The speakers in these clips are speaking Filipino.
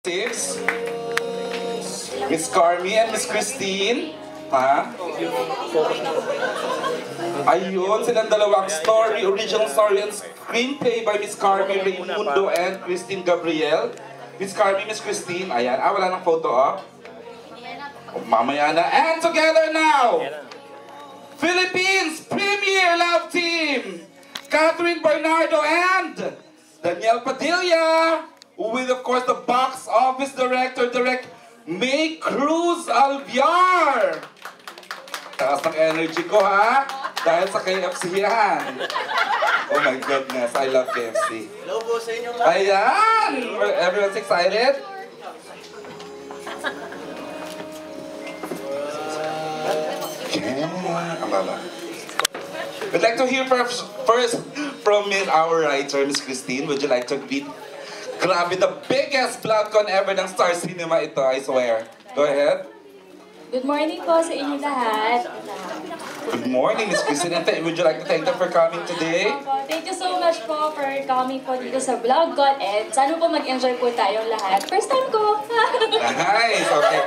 Six, Miss Carmi and Miss Christine. Ha? Ayun, silang dalawang story, original story and screenplay by Miss Carmi Raimundo and Christine Gabriel. Miss Carmi, Miss Christine, ayan. Wala ng photo op. Mamaya na. And together now, Philippines Premier Love Team, Catherine Bernardo and Daniel Padilla. With, of course, the box office director, Direct May Cruz Alviar. Taas ng energy ko, ha? Dahil sa KFC yan. Oh my goodness, I love KFC. Hello po sa inyo. Ayan! Everyone's excited? Yeah, ang baba. We'd like to hear first from our writer, Miss Christine. Would you like to greet? Grabe, the biggest BloodCon ever ng Star Cinema ito, I swear. Go ahead. Good morning po sa inyo lahat. Good morning, Miss Christine. And would you like to thank them for coming today? Thank you so much po for coming po dito sa BloodCon. And sana po mag-enjoy po tayong lahat. First time ko. Nice, okay.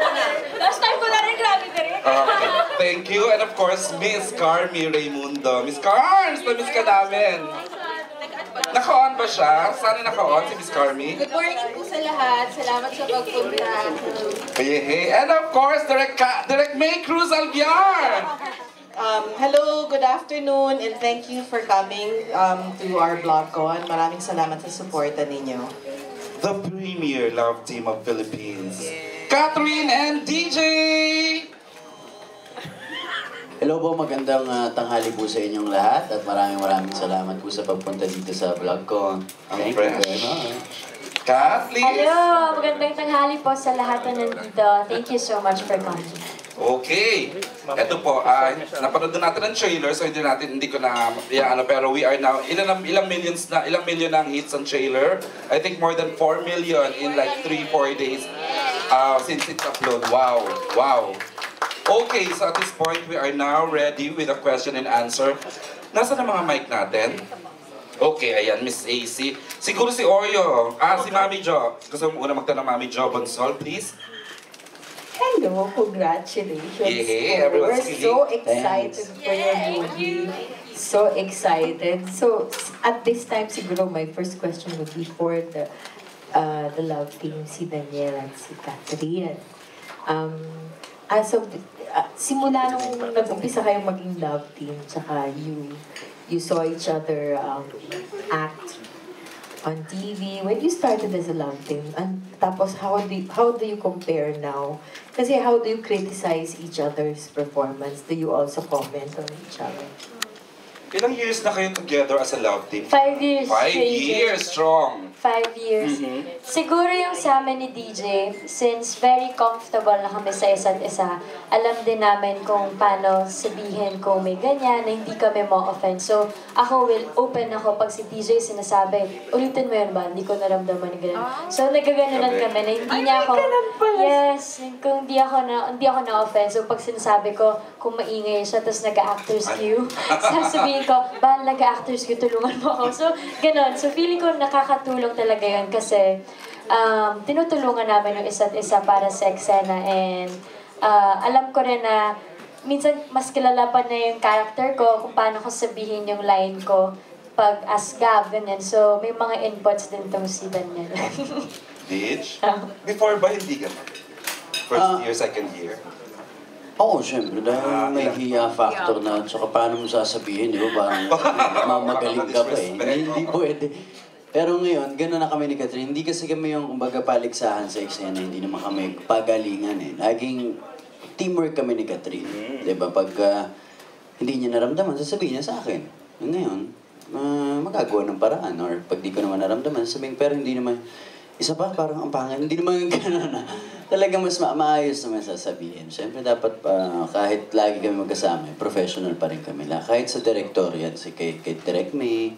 Last time ko na rin, grabe na rin. Okay, thank you. And of course, Miss Carmi Raimundo. Miss Carms, na-miss ka namin. Naka-on ba siya? Sana naka-on si Miss Carmi? Good morning po sa lahat. Salamat sa pagpunta. Hey. And of course, Direct May Cruz Alviar. Hello, good afternoon, and thank you for coming to our BloodCon. Maraming salamat sa suporta ninyo. The Premier Love Team of Philippines. Catherine and DJ! Hello po, magandang tanghali po sa inyong lahat at maraming salamat po sa pagpunta dito sa BloodCon. Ang Thank you fresh. very much. Kat, please. Hello, magandang tanghali po sa lahat na nandito. Thank you so much for coming. Okay. Ito po, napanood na natin ang trailer, so hindi ko na, pero we are now, ilang million na ang hits ang trailer. I think more than 4 million in like 3-4 days since it's upload. Wow. Okay, so at this point, we are now ready with a question and answer. Nasaan ang mga mic natin? Okay, ayan, Miss AC. Siguro si Oreo. Si Mami Jo. Gusto mo una magtanong Mami Jo Bonsol, please? Hello, congratulations. Yeah, everyone's We're so excited Thanks. for your movie. So excited. So at this time, siguro my first question would be for the love team, si Daniel at si Catherine. Simula nung nag-umpisa kayong maging love team, tsaka you saw each other act on TV, when you started as a love team, and tapos how do you compare now? Kasi how do you criticize each other's performance? Do you also comment on each other? Ilang years na kayo together as a love team? 5 years. 5 straight. years strong. 5 years. Siguro yung sa amin ni DJ, since very comfortable na kami sa isa't isa, alam din namin kung paano sabihin kung may ganyan, na hindi kami ma-offend. So, ako open ako pag si DJ sinasabi, ulitin mo yun ba? Hindi ko naramdaman na ganyan. So, nagkaganunan kami na hindi niya ako, yes, kung hindi ako na-offend. So, pag sinasabi ko, kung maingay siya, tapos nag-actors queue, sasabihin ko, bahal nag-actors queue, tulungan mo ako. So, ganon. So, feeling ko nakakatulong talaga yun kasi tinutulungan namin yung isa't isa para sa eksena and alam ko rin na minsan mas kilala pa na yung character ko kung paano ko sabihin yung line ko pag as Gab, ganyan. So, may mga inputs din tong si Daniel. Ditch? Before ba hindi ka? First year, second year? Oo, syempre, dahil may hiya factor na, tsaka paano mo sasabihin, di ba? Parang mamagaling ka pa eh. Hindi pwede. Pero ngayon, gano'n na kami ni Catherine. Hindi kasi kami yung, kumbaga, paligsahan sa eksena. Hindi naman kami pagalingan eh. Laging teamwork kami ni Catherine. Diba? Pag hindi niya naramdaman, sasabihin niya sa akin. Ngayon, magagawa ng paraan. Or pag di ko naman naramdaman, sasabihin, pero hindi naman, isa pa, parang ang pangit. Hindi naman gano'n na. Talagang mas maayos naman sasabihin. Siyempre, dapat kahit lagi kami magkasama, professional pa rin kami. Kahit sa director yan, kay Direct May.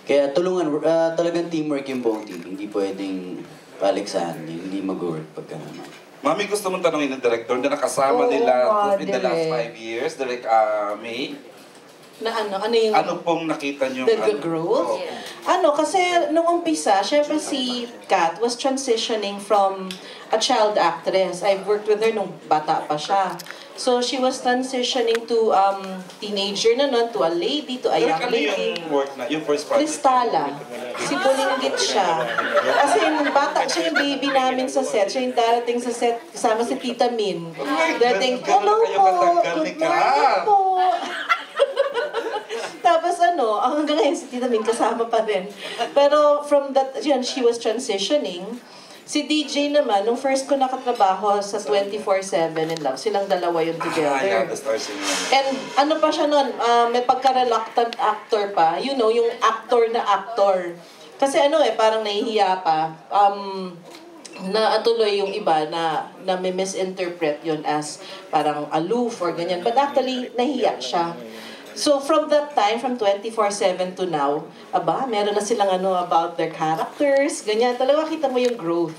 Kaya tulungan, talagang teamwork yung buong team. Hindi pwedeng paligsahan, hindi mag-work pag gano'n. Mami, gusto mong tanongin ng director na nakasama nila in the last 5 years, Direct May? Na ano yung... Ano pong nakita niyo? The growth? Kasi nung umpisa, syempre si Kat was transitioning from a child actress. I've worked with her nung bata pa siya. So she was transitioning to teenager na nun, to a lady, to a young Ano lady. yung work na, yung first project? Kristala. Si Bulinggit siya. Kasi nung bata, siya yung baby namin sa set. Siya yung darating sa set, kasama si Tita Min. Dating, hello po, good morning po. Tapos hanggang ngayon si Tita Min kasama pa rin. Pero from that, yun, she was transitioning. Si DJ naman, nung first ko nakatrabaho sa 24/7 in Love, silang dalawa yung together. Yeah, the Star Singer. And pa siya nun, may pagka-reluctant actor pa. You know, yung actor na actor. Kasi parang nahihiya pa. Na tuloy yung iba na may misinterpret yun as parang aloof or ganyan. But actually, nahihiya siya. So from that time, from 24/7 to now, meron na silang about their characters, ganyan. Talaga kita mo yung growth.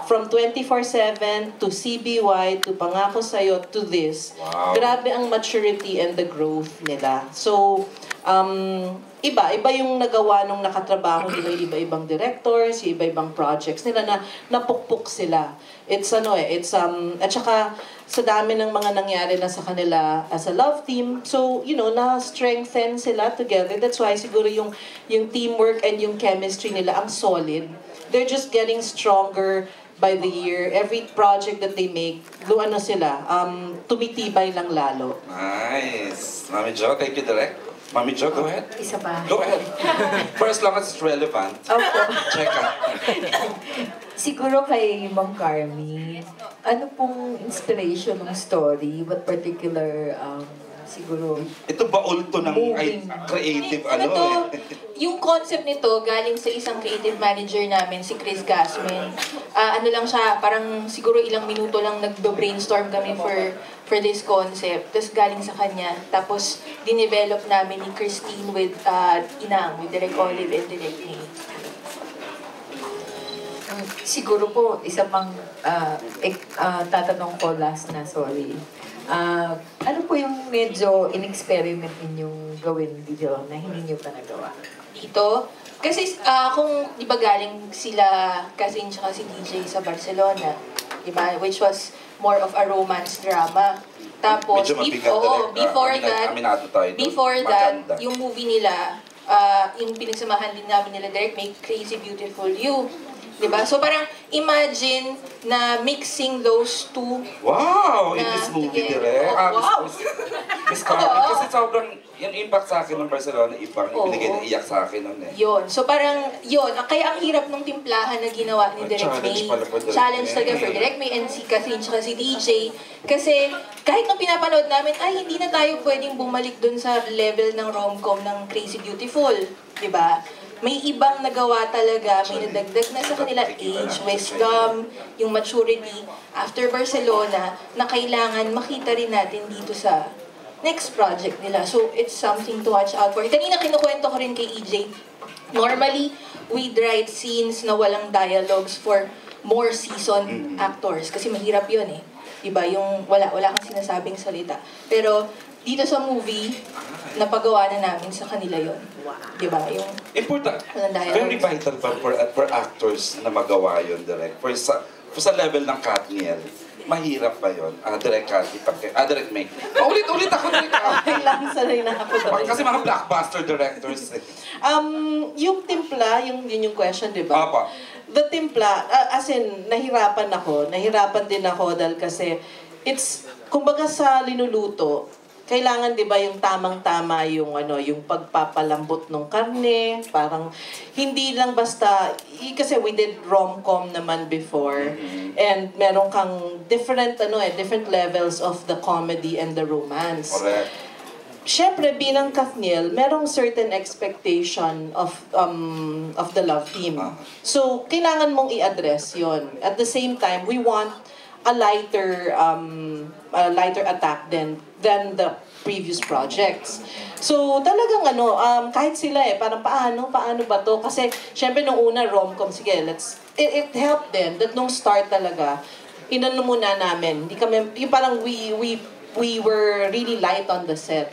From 24/7 to CBY, to Pangako Sa'yo, to this. Wow. Grabe ang maturity and the growth nila. So, iba yung nagawa nung nakatrabaho nila, iba-ibang directors, iba-ibang projects nila na napukpok sila. It's at saka sa dami ng mga nangyari na sa kanila as a love team, so na-strengthen sila together. That's why siguro yung teamwork and yung chemistry nila ang solid. They're just getting stronger by the year. Every project that they make, tumitibay lang lalo. Nice. Mami Jo, thank you, Direk. Mami Jo, go ahead. Isa pa. Go ahead. For as long as it's relevant. Opo. Check out. Siguro kay Ma'am Carmi, ano pong inspiration ng story? What particular, siguro... Ito ba ulto ng creative Yung concept nito galing sa isang creative manager namin, si Chris Gasman. Lang siya, parang siguro ilang minuto lang nagdo-brainstorm kami for this concept. Tapos galing sa kanya. Tapos dinevelop namin ni Christine with Inang, with Direk Olive and Direk May. Siguro po, isa pang tatanong ko last na, sorry. Ano po yung medyo in-experiment ninyong gawin dito na hindi nyo pa nagawa? Dito, kasi kung di ba galing sila kasi tsaka si DJ sa Barcelona, di ba? Which was more of a romance drama. Tapos, Medyo mabigat, before that, yung movie nila, yung pinagsamahan din namin nila Direk, Make Crazy Beautiful You. Diba? So parang imagine na mixing those two. Wow! In this movie, Direk. Wow! Miss Carmen, kasi sobrang yung impact sa akin ng Barcelona, ibang ibinigay na iyak sa akin nun eh. Yun. So parang, yun. Kaya ang hirap nung timplahan na ginawa ni Direk May. Challenge talaga for Direk May and si Catherine tsaka si DJ. Kasi kahit nung pinapanood namin, ay hindi na tayo pwedeng bumalik dun sa level ng rom-com ng Crazy Beautiful. Diba? May ibang nagawa talaga, may nadagdag na sa kanila age, wisdom, yung maturity after Barcelona na kailangan makita rin natin dito sa next project nila. So, it's something to watch out for. Kanina kinukwento ko rin kay EJ, normally, we'd write scenes na walang dialogues for more seasoned actors kasi mahirap yun eh. Diba? Yung wala kang sinasabing salita. Pero, dito sa movie, napagawa na namin sa kanila yon. Diba? Yung important. Very vital pa for actors na magawa yun, Direk. For sa level ng Katniel, mahirap pa yun. Direk Kathy, Direk May. Ulit ako, Direk. Okay lang, sanay na ako. Kasi mga blockbuster directors eh. Yung timpla, yun yung question, di ba? Apa. The timpla, as in, nahirapan din ako dahil kasi, kumbaga sa linuluto, kailangan 'di ba yung tamang-tama yung yung pagpapalambot ng karne, parang hindi lang basta kasi we did rom-com naman before and meron kang different levels of the comedy and the romance. Correct. Siyempre, bilang Kathniel, merong certain expectation of the love team. So, kailangan mong i-address yon. At the same time, we want a lighter attack than the previous projects. So, talagang kahit sila parang paano ba to? Kasi, syempre, nung una, rom-com, sige, it helped them that nung start talaga, muna namin. Hindi kami, yung parang we were really light on the set.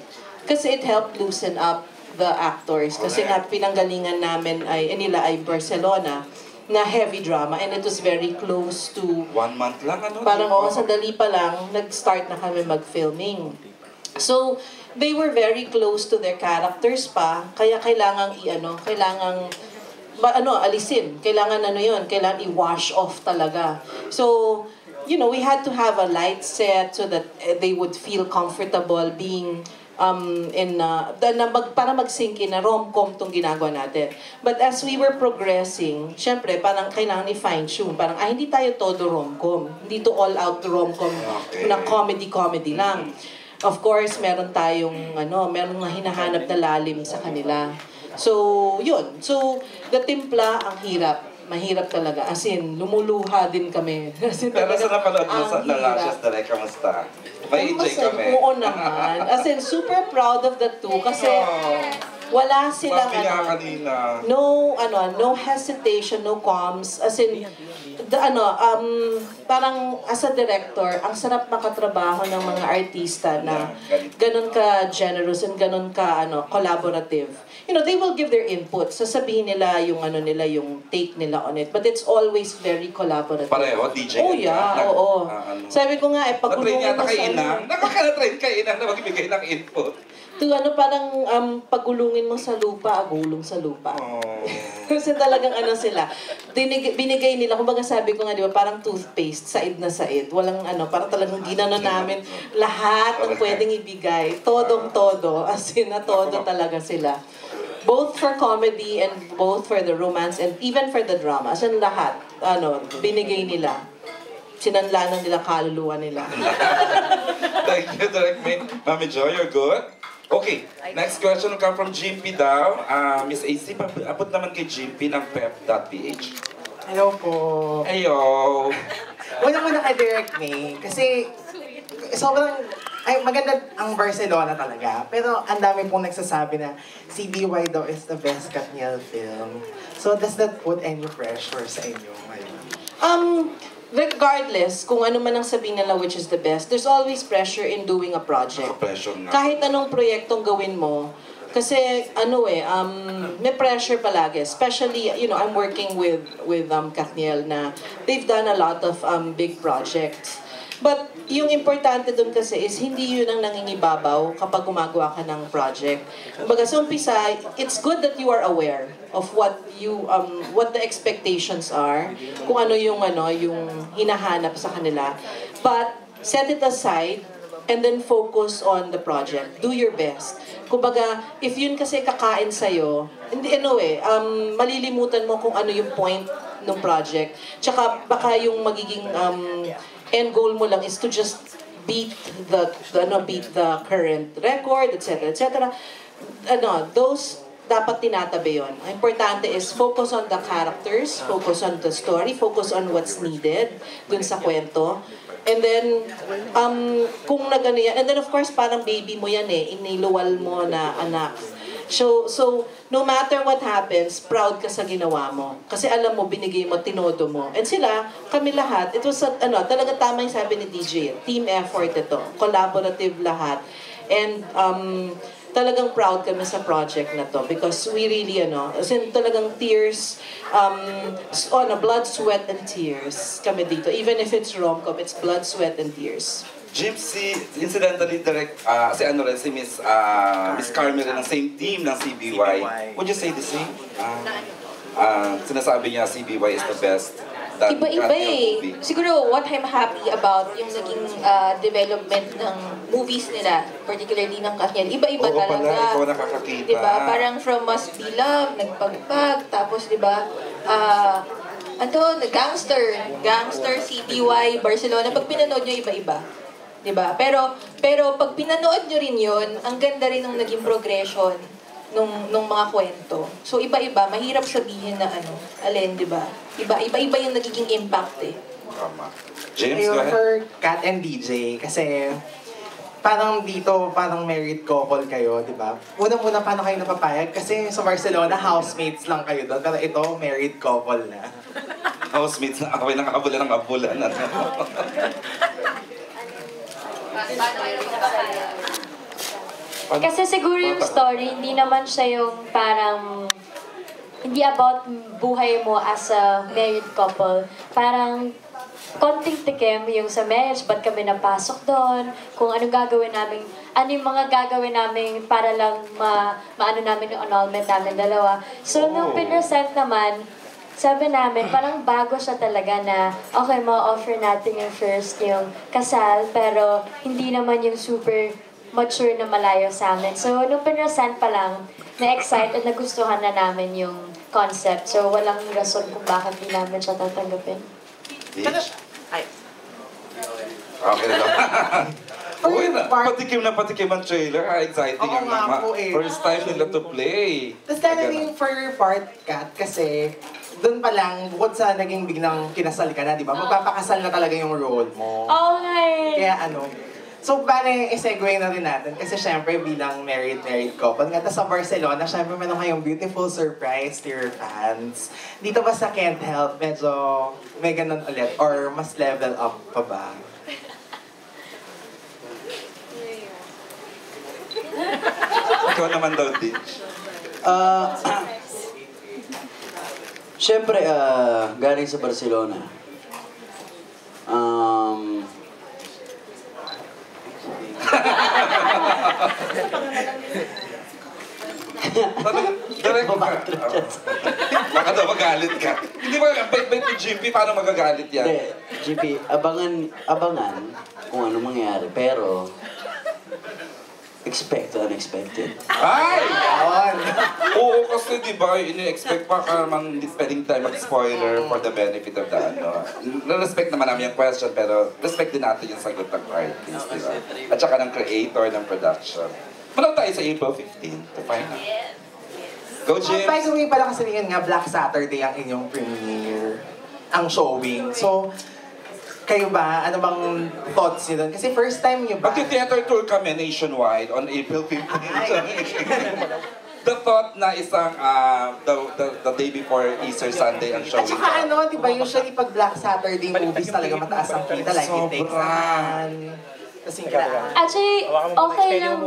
Kasi it helped loosen up the actors. Kasi nga pinanggalingan namin nila ay Barcelona na heavy drama and it was very close to 1 month lang, ano? parang sandali pa lang, nag-start na kami mag-filming. So, they were very close to their characters pa, kaya kailangang alisin. Kailangan kailangan i-wash off talaga. So, we had to have a light set so that they would feel comfortable being para mag-sink in na rom-com tong ginagawa natin. But as we were progressing, syempre, parang kailangan i-fine-tune. Parang, hindi tayo todo rom-com. Hindi to all-out rom-com na comedy-comedy lang. Of course, meron tayong, meron nga hinahanap na lalim sa kanila. So, yun. So, the timpla, ang hirap. Mahirap talaga. As in, lumuluha din kami. Pero sa napanood mo sa Lashes Direct, kamusta? May enjoy kami. Oo naman. As in, super proud of the two kasi wala silang kanina. no hesitation, no qualms. As in, parang as a director, ang sarap makatrabaho ng mga artista na ganun ka generous and ganun ka collaborative. They will give their input. Sasabihin nila yung yung take nila on it. But it's always very collaborative. Pareho, DJ. Oh yeah, oo. Sabi ko nga, pagulungin mo sa nakaka-train kay Inang na magbibigay ng input. Parang pagulungin mo sa lupa, agulong sa lupa. Oh. Kasi talagang sila. Binigay nila, kumbaga sabi ko nga, di ba, parang toothpaste, said na said. Walang parang talagang ginano namin lahat ng pwedeng ibigay. Todong-todo. As in, na todo talaga sila. Both for comedy and both for the romance and even for the drama. As in, lahat. Binigay nila. Sinanlanan nila, kaluluwa nila. Thank you, Direct May. Mami Jo, you're good? Okay, next question will come from Jimpy daw. Miss AC, abot naman kay Jimpy ng pep.ph. Hello po. Ayo. Una kay Direct May, kasi sobrang maganda ang Barcelona talaga. Pero ang dami pong nagsasabi na CBY daw is the best Katniel film. So does that put any pressure sa inyo ngayon? Regardless kung ano man ang sabihin nila which is the best, there's always pressure in doing a project. Kahit anong proyektong gawin mo, kasi may pressure palagi. Especially, I'm working with Katniel na they've done a lot of big projects. But yung importante dun kasi is hindi yun ang nangingibabaw kapag gumagawa ka ng project. Kumbaga sa umpisa, it's good that you are aware of what the expectations are, kung ano yung hinahanap sa kanila. But set it aside and then focus on the project. Do your best. Kumbaga, if yun kasi kakain sa'yo, malilimutan mo kung ano yung point ng project. Tsaka baka yung magiging end goal mo lang is to just beat the current record, etc. etc. Those dapat tinatabi yun. Ang importante is focus on the characters, focus on the story, focus on what's needed dun sa kwento. And then, kung yan, and then of course, parang baby mo yan iniluwal mo na anak. So, no matter what happens, proud ka sa ginawa mo. Kasi alam mo, binigay mo, tinodo mo. And sila, kami lahat, it was, talaga tama yung sabi ni DJ, team effort ito, collaborative lahat. And, talagang proud kami sa project na to because we really, as in talagang tears, blood, sweat, and tears kami dito. Even if it's rom-com, it's blood, sweat, and tears. Gypsy, incidentally, Direct, si Miss Carmen rin ng same team ng CBY. Would you say the same? Sinasabi niya CBY is the best. Iba-iba Siguro what I'm happy about yung naging development ng movies nila, particularly ng Katniel, iba-iba talaga. Oo pala, ikaw nakakakita. Diba? Parang from Must Be Love, nagpagpag, tapos diba, gangster, CBY, Barcelona, pag pinanood nyo iba-iba. Diba? Pero pag pinanood nyo rin yun, ang ganda rin ng naging progression nung mga kwento. So iba-iba, mahirap sabihin na alin, diba? Iba-iba yung nagiging impact Tama. James, go ahead. For Kat and DJ, kasi parang dito, parang married couple kayo, di ba? Una-muna, paano kayo napapayag? Kasi sa Barcelona, housemates lang kayo doon. Pero ito, married couple na. Housemates na away ng abulan. Kasi siguro yung story, hindi naman siya yung parang, hindi about buhay mo as a married couple. Parang, konting tikim yung sa marriage, ba't kami napasok doon, kung anong gagawin namin, ano yung mga gagawin namin para lang maano namin yung annulment namin dalawa. So, nung pinresent naman, sabi namin, parang bago siya talaga na, okay, ma-offer natin yung first, yung kasal, pero hindi naman yung super mature na malayo sa amin. So, nung pinresent pa lang, na-excite at nagustuhan na namin yung concept. So, walang rason kung bakit di namin siya tatanggapin. Ay. Okay na lang. Uy, patikim ang trailer. Exciting Oo ang nga mama. po eh. First time nila to play. Tapos lalo na yung for your part, Kat, kasi doon pa lang, bukod sa naging biglang kinasal ka na, di ba? Magpapakasal na talaga yung role mo. Okay! Kaya so bale, i-segue na rin natin kasi syempre bilang married couple, nga sa Barcelona, syempre meron kayong beautiful surprise to your fans. Dito ba sa Can't Help, medyo may ganun ulit or mas level up pa ba? Ikaw naman daw, Ditch. Siyempre, galing sa Barcelona. Direct ka. Baka daw magalit ka. Hindi ba, bait ni GP, paano magagalit yan? Hindi, GP, abangan kung ano mangyayari. Pero, expect the unexpected. Ay! Oo, kasi di ba, ini-expect pa ka naman pwedeng tayo mag-spoiler for the benefit of the ano. Na-respect naman namin yung question, pero respect din natin yung sagot ng artist, di ba? At saka ng creator ng production. Manood tayo sa April 15 to find out. Go, James! By the way, pala kasi yun nga, Black Saturday ang inyong premiere, ang showing. So, kayo ba? Ano bang thoughts niyo doon? Kasi first time niyo ba? Magti-theater tour kami nationwide on April 15. The thought na isang, the day before Easter Sunday ang showing. At saka di ba usually pag Black Saturday movies talaga mataas ang kita, like it takes a man. Actually, okay lang.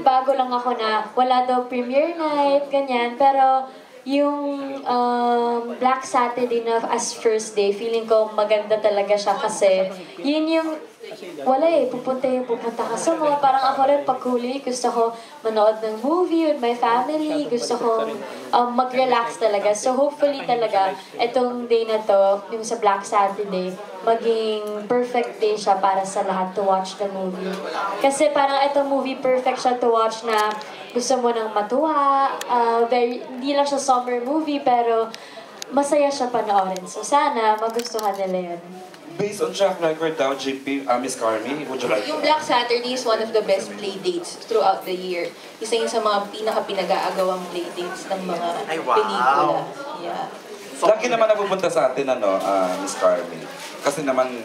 Bago lang ako na wala daw premiere night, ganyan. Pero yung Black Saturday na as first day, feeling ko maganda talaga siya kasi yun yung wala pupunta ka sa mall. Parang ako rin pag huli, gusto ko manood ng movie with my family, gusto ko mag-relax talaga. So hopefully talaga, itong day na to, yung sa Black Saturday, maging perfect day siya para sa lahat to watch the movie. Kasi parang itong movie perfect siya to watch na gusto mo nang matuwa, hindi lang siya summer movie, pero masaya siya panoorin. So sana magustuhan nila yun. Based on track record daw, GP, Miss Carmi, would you like Yung to? Black Saturday is one of the best play dates throughout the year. Isa yun sa mga pinaka-pinag-aagawang play dates ng mga pelikula. Yeah. Lagi naman napupunta sa atin, Miss Carmi. Kasi naman,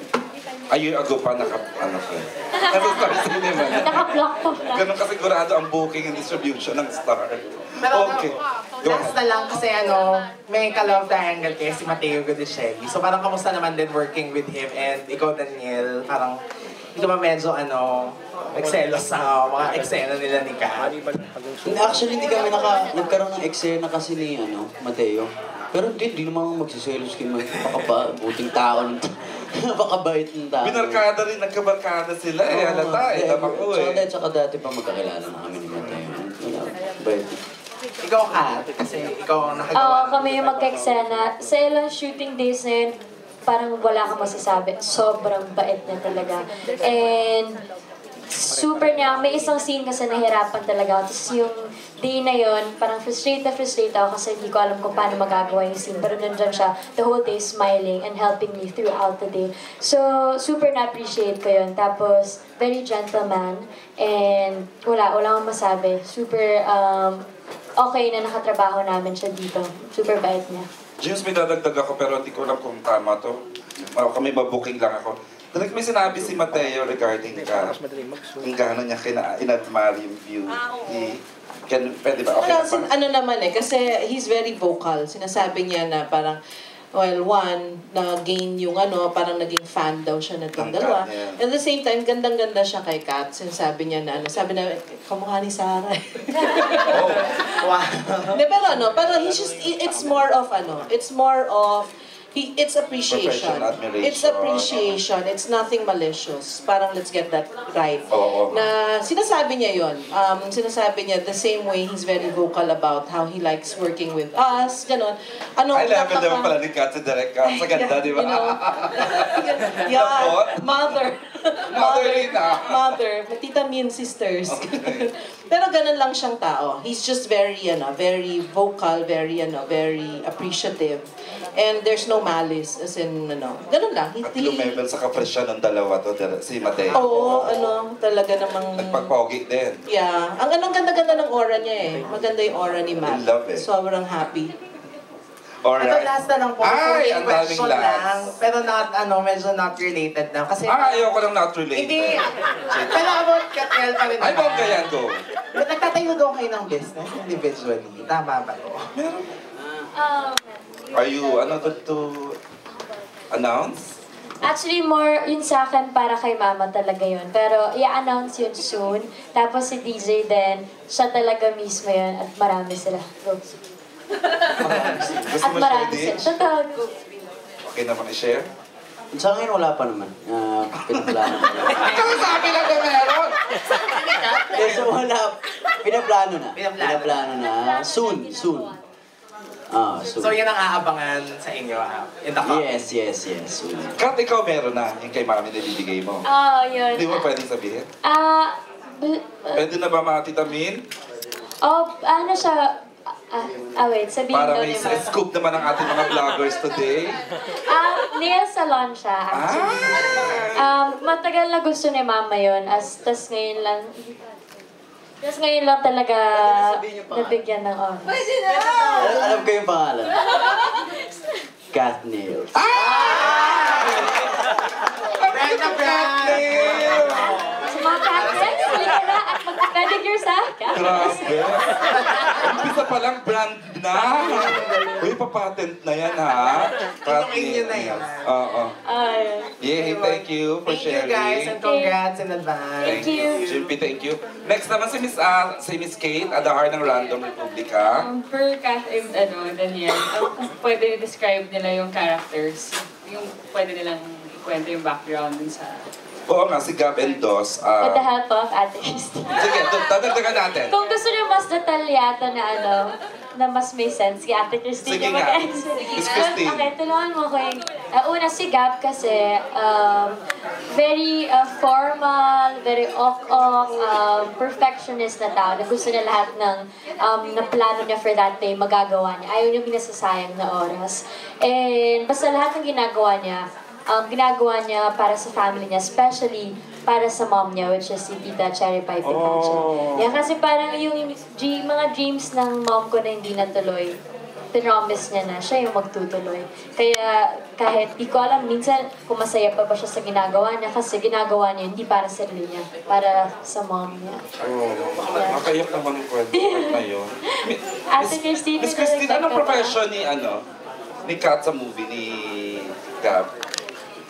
a year ago pa nasa-star cinema. Naka-block pa pala. Ganun kasigurado ang booking and distribution ng Star. Pero Okay. last na lang kasi may ka-love triangle kayo si Mateo Godicelli. So parang kamusta naman din working with him and ikaw Daniel, parang hindi ka ba medyo nagselos sa mga eksena nila ni Kat? Actually, hindi kami nagkaroon ng eksena kasi ni Mateo. Pero hindi naman magsiselos kay Mateo. Buting tao ng napakabait ng tao. Binarkada rin, nagkabarkada sila halata tama ko Tsaka dati pa magkakilala na kami ni Mateo. Bait. Ikaw Kat, kasi ikaw ang Oo, nakagawa. kami yung magka-eksena. Sa ilang shooting days na yun, parang wala kang masasabi. Sobrang bait niya talaga. And super niya. May isang scene kasi nahirapan talaga ako. Tapos yung day na yun, parang frustrated ako kasi hindi ko alam kung paano magagawa yung scene. Pero nandyan siya the whole day smiling and helping me throughout the day. So, super na-appreciate ko yun. Tapos, very gentleman. And wala akong masabi. Super, okay na nakatrabaho namin siya dito. Super bait niya. James, may dadagdag ako pero hindi ko alam kung tama to. Kami mabooking lang ako. Talagang may sinabi si Mateo regarding ka. Yung gano'n niya inadmire yung view. Pwede ba? Okay na ba? Naman kasi he's very vocal. Sinasabi niya na parang Well, one, na-gain yung parang naging fan daw siya na Ng dalawa. Kat, yeah. At the same time, gandang-ganda siya kay Kat. Sinasabi niya na, sabi na, kamukha ni Sarah. Oh. Wow. Hindi, pero he's just, it's more of, it's appreciation. Professional admiration. It's appreciation. It's nothing malicious. Parang let's get that right. Oo. Na sinasabi niya yon. Sinasabi niya the same way he's very vocal about how he likes working with us. Ganon. Ay, level naman pala ni Kat sa direct Kat. Sa ganda, di ba? You know? Yeah, Tapos? mother. Mother-in-law. Mother. Tita Min sisters. Okay. Pero ganun lang siyang tao. He's just very, very vocal, very appreciative. And there's no malice, as in, ganun lang. At lumebel sa kapresya ng dalawa to, si Mateo. Oo, talaga namang... Nagpagpogi din. Yeah. Ang ganda-ganda ng aura niya eh. Maganda yung aura ni Matt. I love it. Sobrang happy. Ito Alright. last na lang po. Ay, Sorry, ang daming question last. lang. Pero not, medyo not related na. Kasi, Ayoko lang not related. hindi. Pero about Katniel pa rin. Ay, bongga yan, go. Nagtatayo daw kayo ng business individually. Tama ba to? Are you, to announce? Actually, more yun sa akin para kay mama talaga yun. Pero i-announce yun soon. Tapos si DJ din, siya talaga mismo yun. At marami sila. Go. Gusto At mo marami share sila. Totoo. Go. Okay naman i-share? Sa akin wala pa naman. Pinaplano. Ikaw sabi lang na meron! Kasi wala. Pinaplano na. Pinaplano. na. Soon. Soon. So, yan ang aabangan sa inyo in the comments. Yes. Soon. Kat, ikaw meron na. Yung kay mami na bibigay mo. Yun. Hindi mo pwedeng sabihin? Pwede na ba mga tita Min? Ano siya? Wait, sabihin Para daw may ni Mama. scoop naman ang ating mga vloggers today. Nail salon siya, actually. Matagal na gusto ni Mama yun. Tas ngayon lang talaga nabigyan ng oras. Alam ko yung pangalan. Cat Nails. Brenda Brand! Sa mga cat nails, halika na at magpa-pedicure sa cat. Grabe. Umpisa pa lang brand na. Uy, papatent na yan ha. Inumin nyo na yan. Oo. Ayun. Yay, thank you for Thank you sharing. guys and congrats in advance. Thank you. Jimpy, thank you. Next naman si Miss Kate, Adahar ng Random Republica. Per Kat and Daniel, kung pwede describe nila yung characters, yung pwede nilang ikwento yung background dun sa... Oo nga, si Gab and Dos. With the help of Ate Christine. Sige, dadagdagan natin. Kung gusto niyo mas detalyado na mas may sense, si Ate Christine Sige yung nga. mag-answer. Miss Christine. Okay, tulungan mo ko yung... una si Gab kasi, very formal, very ok-ok, perfectionist na tao, na gusto niya lahat ng na plano niya for that day, magagawa niya. Ayaw niya pinasasayang na oras. And basta lahat ng ginagawa niya para sa family niya, especially para sa mom niya, which is si Tita Cherry Pie Pitacho. Yan, kasi parang yung mga dreams ng mom ko na hindi natuloy, pinromise niya na siya yung magtutuloy. Kaya kahit di ko alam, minsan kung masaya pa ba siya sa ginagawa niya, kasi ginagawa niya hindi para sa sarili niya, para sa mom niya. Makayak naman ang kwento na yun. Ate Christine, Miss Christine, anong profession ni Kat sa movie ni Gab?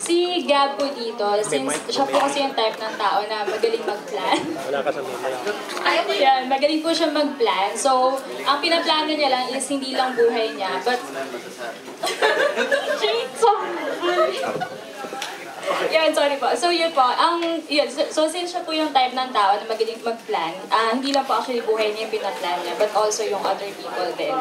Si Gab po dito, since siya po kasi yung type ng tao na magaling mag-plan. Yan, magaling po siya mag-plan. So, ang pinaplano niya lang is hindi lang buhay niya, but... Yan, sorry po. So, yun po. So, since siya po yung type ng tao na magaling mag-plan, hindi lang po actually buhay niya yung pinaplan niya, but also yung other people din.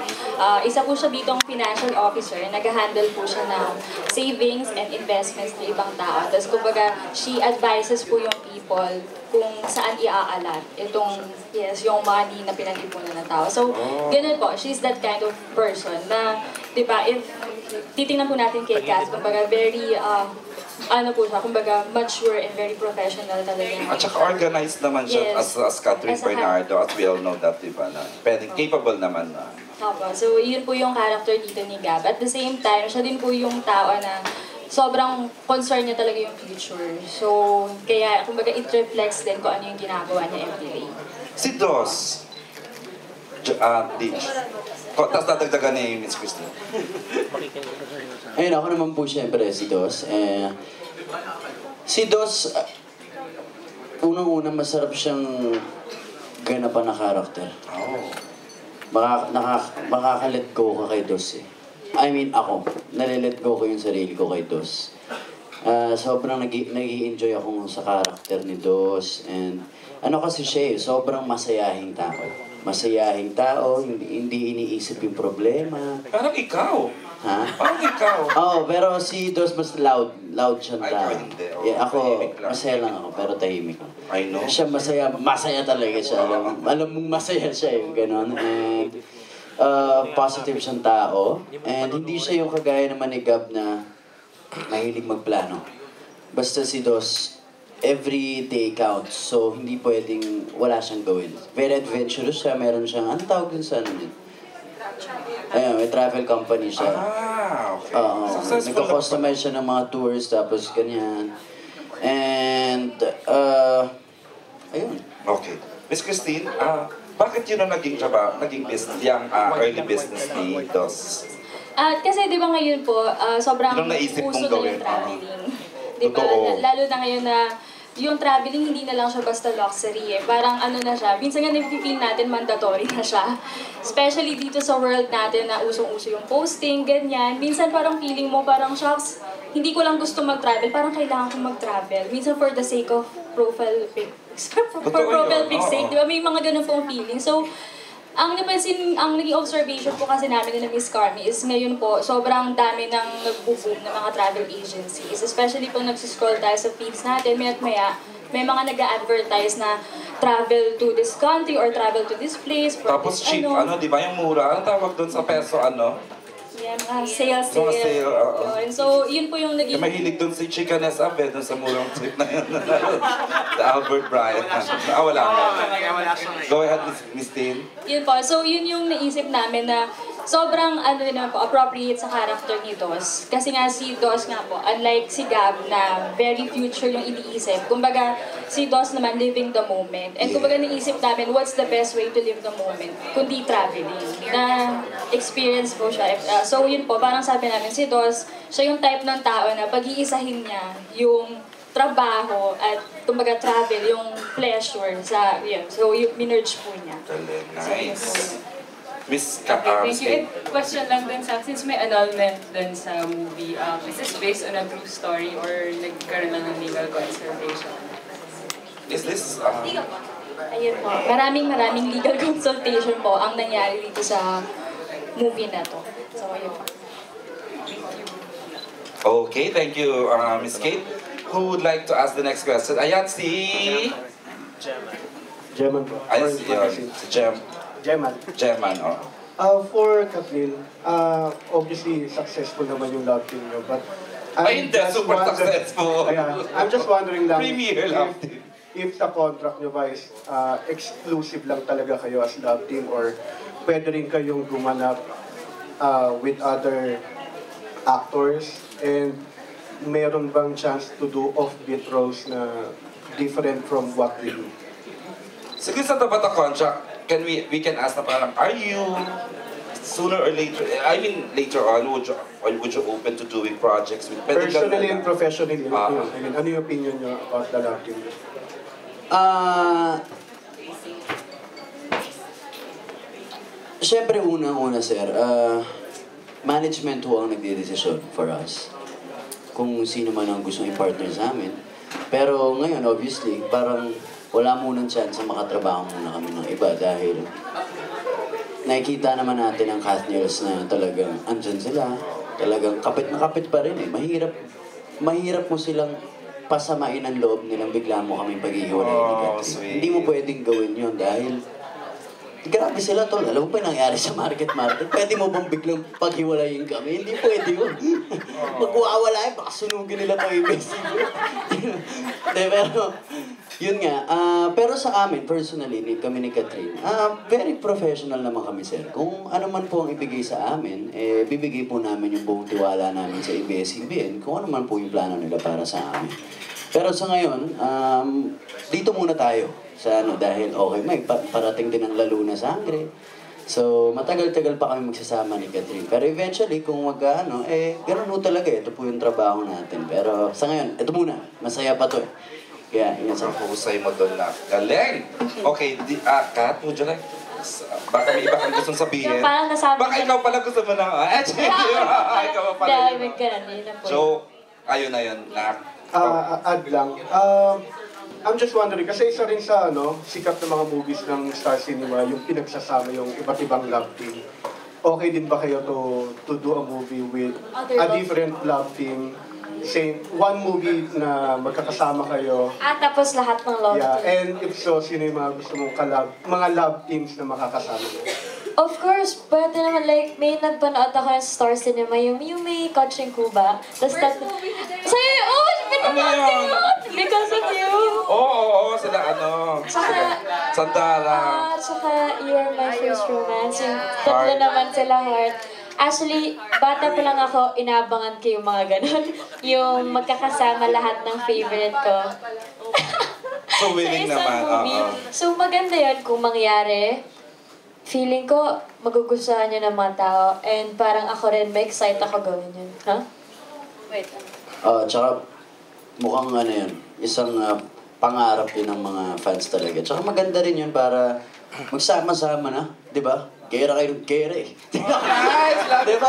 Isa po siya ditong financial officer, nag-handle po siya ng savings and investments ng ibang tao. Tapos, kumbaga, she advises po yung people kung saan i-aalat itong, yung money na pinag-ipunan ng tao. So, ganun po. She's that kind of person na, di ba, if titingnan po natin kay Cass, kumbaga, very, kumbaga, mature and very professional talaga. At saka organized naman siya as Catherine Bernardo, as we all know that, diba, na pwedeng capable naman na. Opo. So, yun po yung character dito ni Gab. At the same time, siya din po yung tao na sobrang concern niya talaga yung future. So, kaya, kumbaga, it reflects din kung ano yung ginagawa niya everyday. Si Dos, Tapos dadagdagan ni Miss Christine. Ayun, ako naman po siyempre si Dos. Si Dos, unang-una masarap siyang ganapan na karakter. Oh. Makaka-let go ka kay Dos eh. I mean, ako, nalilet go ko yung sarili ko kay Dos. Sobrang nag-i-enjoy ako sa karakter ni Dos. And ano kasi siya eh, sobrang masayahing tao. Masayahing tao, hindi iniisip yung problema. Parang ikaw. Ha? Parang ikaw. Oo, pero si Dos mas loud siyang Ay, tao. hindi. Oo, Yeah, ako, tahimik lang. masaya lang ako, pero tahimik lang. I know. Siya masaya talaga siya. Alam mong masaya siya yung gano'n. And positive siyang tao. And hindi siya yung kagaya naman ni Gab na mahilig magplano. Basta si Dos, every day counts. So, hindi pwedeng wala siyang gawin. Very adventurous siya. Meron siyang, anong tawag dun sa ano yun? Ayun, may travel company siya. Okay. Oo. Successful Nagko-customize siya ng mga tours, tapos ganyan. And, ayun. Okay. Miss Christine, bakit yun ang naging business, yung early business ni Dos? Kasi di ba ngayon po, sobrang Anong naisip mong uso na gawin? yung traveling. Di ba? Totoo. Lalo na ngayon na yung traveling hindi na lang siya basta luxury eh. Parang ano na siya, minsan nga nag-feel natin mandatory na siya. Especially dito sa world natin na usong-uso yung posting, ganyan. Minsan parang feeling mo parang shocks, hindi ko lang gusto mag-travel, parang kailangan ko mag-travel. Minsan for the sake of profile pics. For profile pics sake, di ba? May mga ganun pong feeling. So, ang naging observation po kasi namin na Miss Carmi is ngayon po, sobrang dami ng nagbo-boom ng mga travel agencies. Especially pag nagsiscroll tayo sa feeds natin, maya't maya, may mga nag-a-advertise na travel to this country or travel to this place. For Tapos this, cheap, di ba yung mura? Ang tawag doon sa peso, Yeah, mga sale. Mga sale, oo. Yun. So, yun po yung naging... Mahilig doon si Chika Nesabe, doon sa murang trip na yun. The Albert Bryant. Wala. Go ahead, Miss Tin. Yun po. So, yun yung naisip namin na sobrang din naman po, appropriate sa character ni Dos. Kasi nga si Dos nga po, unlike si Gab na very future yung iniisip. Kumbaga, si Dos naman living the moment. And kumbaga naisip namin, what's the best way to live the moment? Kundi traveling. Na experience po siya. So yun po, parang sabi namin, si Dos, siya yung type ng tao na pag-iisahin niya yung trabaho at kumbaga travel, yung pleasure sa, yun. So yung minerge po niya. Nice. Miss Okay, thank you. Christine. And question lang din sa, since may annulment din sa movie, is this based on a true story or nagkaroon lang ng legal conservation? Is this... Ayun po. Maraming legal consultation po ang nangyari dito sa movie na to. So, ayun po. Okay, thank you, Miss Kate. Who would like to ask the next question? Ayan, si... German po. Ayan, si German. German, oh. For Kathleen, obviously successful naman yung love team nyo, but Ay, hindi, super successful. I'm just wondering lang Premier love team. if the contract nyo ba is exclusive lang talaga kayo as love team or pwede rin kayong gumanap with other actors and meron bang chance to do offbeat roles na different from what we do? Sige, sa tapat ang contract, we can ask na parang, are you sooner or later, I mean later on, would you open to doing projects with Personally and professionally, I mean, ano yung opinion nyo about the love team? Siyempre, unang-una, sir, management ho ang nagdidesisyon for us. Kung sino man ang gustong i-partner sa amin. Pero ngayon, obviously, parang wala munang chance na makatrabaho muna kami ng iba dahil nakikita naman natin ang Kathniels na talagang andyan sila. Talagang kapit na kapit pa rin eh. Mahirap mo silang pasamain ang loob nilang bigla mo kaming paghihiwalay ni Catherine. Hindi mo pwedeng gawin yun dahil grabe sila tol. Alam mo pa yung nangyari sa market. Pwede mo bang biglang paghiwalayin kami? Hindi pwede yun. Magwawala baka sunugin nila tayo pero yun nga. Pero sa amin, personally, kami ni Catherine, very professional naman kami, sir. Kung ano man po ang ibigay sa amin, bibigay po namin yung buong tiwala namin sa ABS-CBN kung ano man po yung plano nila para sa amin. Pero sa ngayon, dito muna tayo sa dahil okay, may parating din ang lalo na sangre. So, matagal-tagal pa kami magsasama ni Catherine. Pero eventually, kung mag-ano, ganun ho talaga. Ito po yung trabaho natin. Pero sa ngayon, ito muna. Masaya pa to eh. Kaya, yun sa Husay mo doon na. Galing! Okay, Kat, would you like? Baka may iba kang gustong sabihin. Yung parang nasabi Baka ikaw pala gusto mo na. Ikaw pa pala. Dahil ka na, yun na po. So, ayun na yun. Add lang. I'm just wondering, kasi isa rin sa sikat na mga movies ng Star Cinema, yung pinagsasama yung iba't ibang love team. Okay din ba kayo to do a movie with a different love team? Same, one movie na magkakasama kayo. Tapos lahat ng love Yeah, team. and if so, sino yung mga gusto mong mga love teams na makakasama mo? Of course, pwede naman, like, may nagpanood ako ng Star Cinema, yung may Coaching Cuba. Tapos sa'yo, pinapanood ko! Because of you! Oo, sila Sandara. Tsaka You're My First Romance. Yung tatlo naman sila, Heart. Actually, bata pa lang ako, inaabangan ko yung mga ganun. Yung magkakasama lahat ng favorite ko. So willing Sa isang naman. movie. So maganda yun kung mangyari. Feeling ko, magugustuhan niya ng mga tao. And parang ako rin, may excite ako gawin yun. Ha? Wait. tsaka mukhang yun, isang pangarap yun ng mga fans talaga. Tsaka maganda rin yun para magsama-sama na, di ba? Kera kayo ng kera eh. Di ba?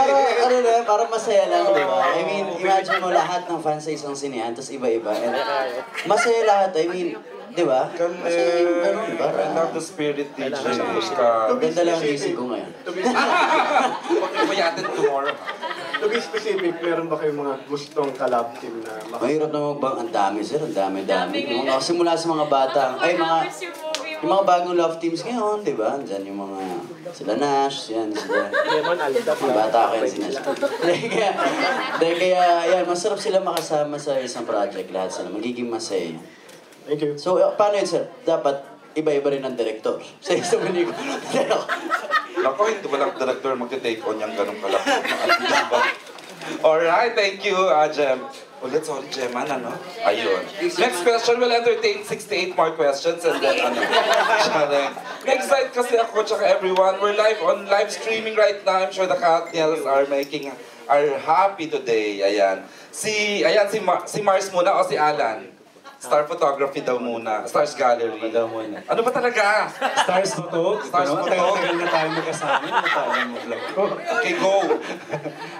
Para masaya lang, di ba? I mean, imagine mo lahat ng fans sa isang sinehan, tapos iba-iba. And masaya lahat, I mean, di ba? Masaya yung ganun, di ba? I love the spirit, DJ. Ganda lang ang isip ko ngayon. Huwag mo yatin tomorrow. To be specific, meron ba kayong mga gustong collab team na Mahirap na magbang, ang dami sir, ang dami-dami. Simula sa mga bata, yung mga bagong love teams ngayon, di ba? Diyan yung mga, sila Nash, yan, sila. Mga bata ko yan, si Nash. Kaya, yan, masarap sila makasama sa isang project, lahat sila. Magiging masaya yun. Thank you. So, paano yun, sir? Dapat, iba-iba rin ang director. Sa isang pelikula. Ako, hindi walang director magte-take on yung ganong kalaki. Alright, thank you, Jem. Ulit, sorry, Gemma, Ayun. Next question, we'll entertain 68 more questions and then, Sharon. Excited kasi ako, tsaka everyone. We're live streaming right now. I'm sure the Katniels are happy today. Ayan. Si Mars muna o si Alan? Star Photography daw muna. Stars Gallery. daw muna. Ano ba talaga? Stars Photo. Stars Photo. Tagal na tayo magkasama. Ano tayo mo vlog ko? Okay, go.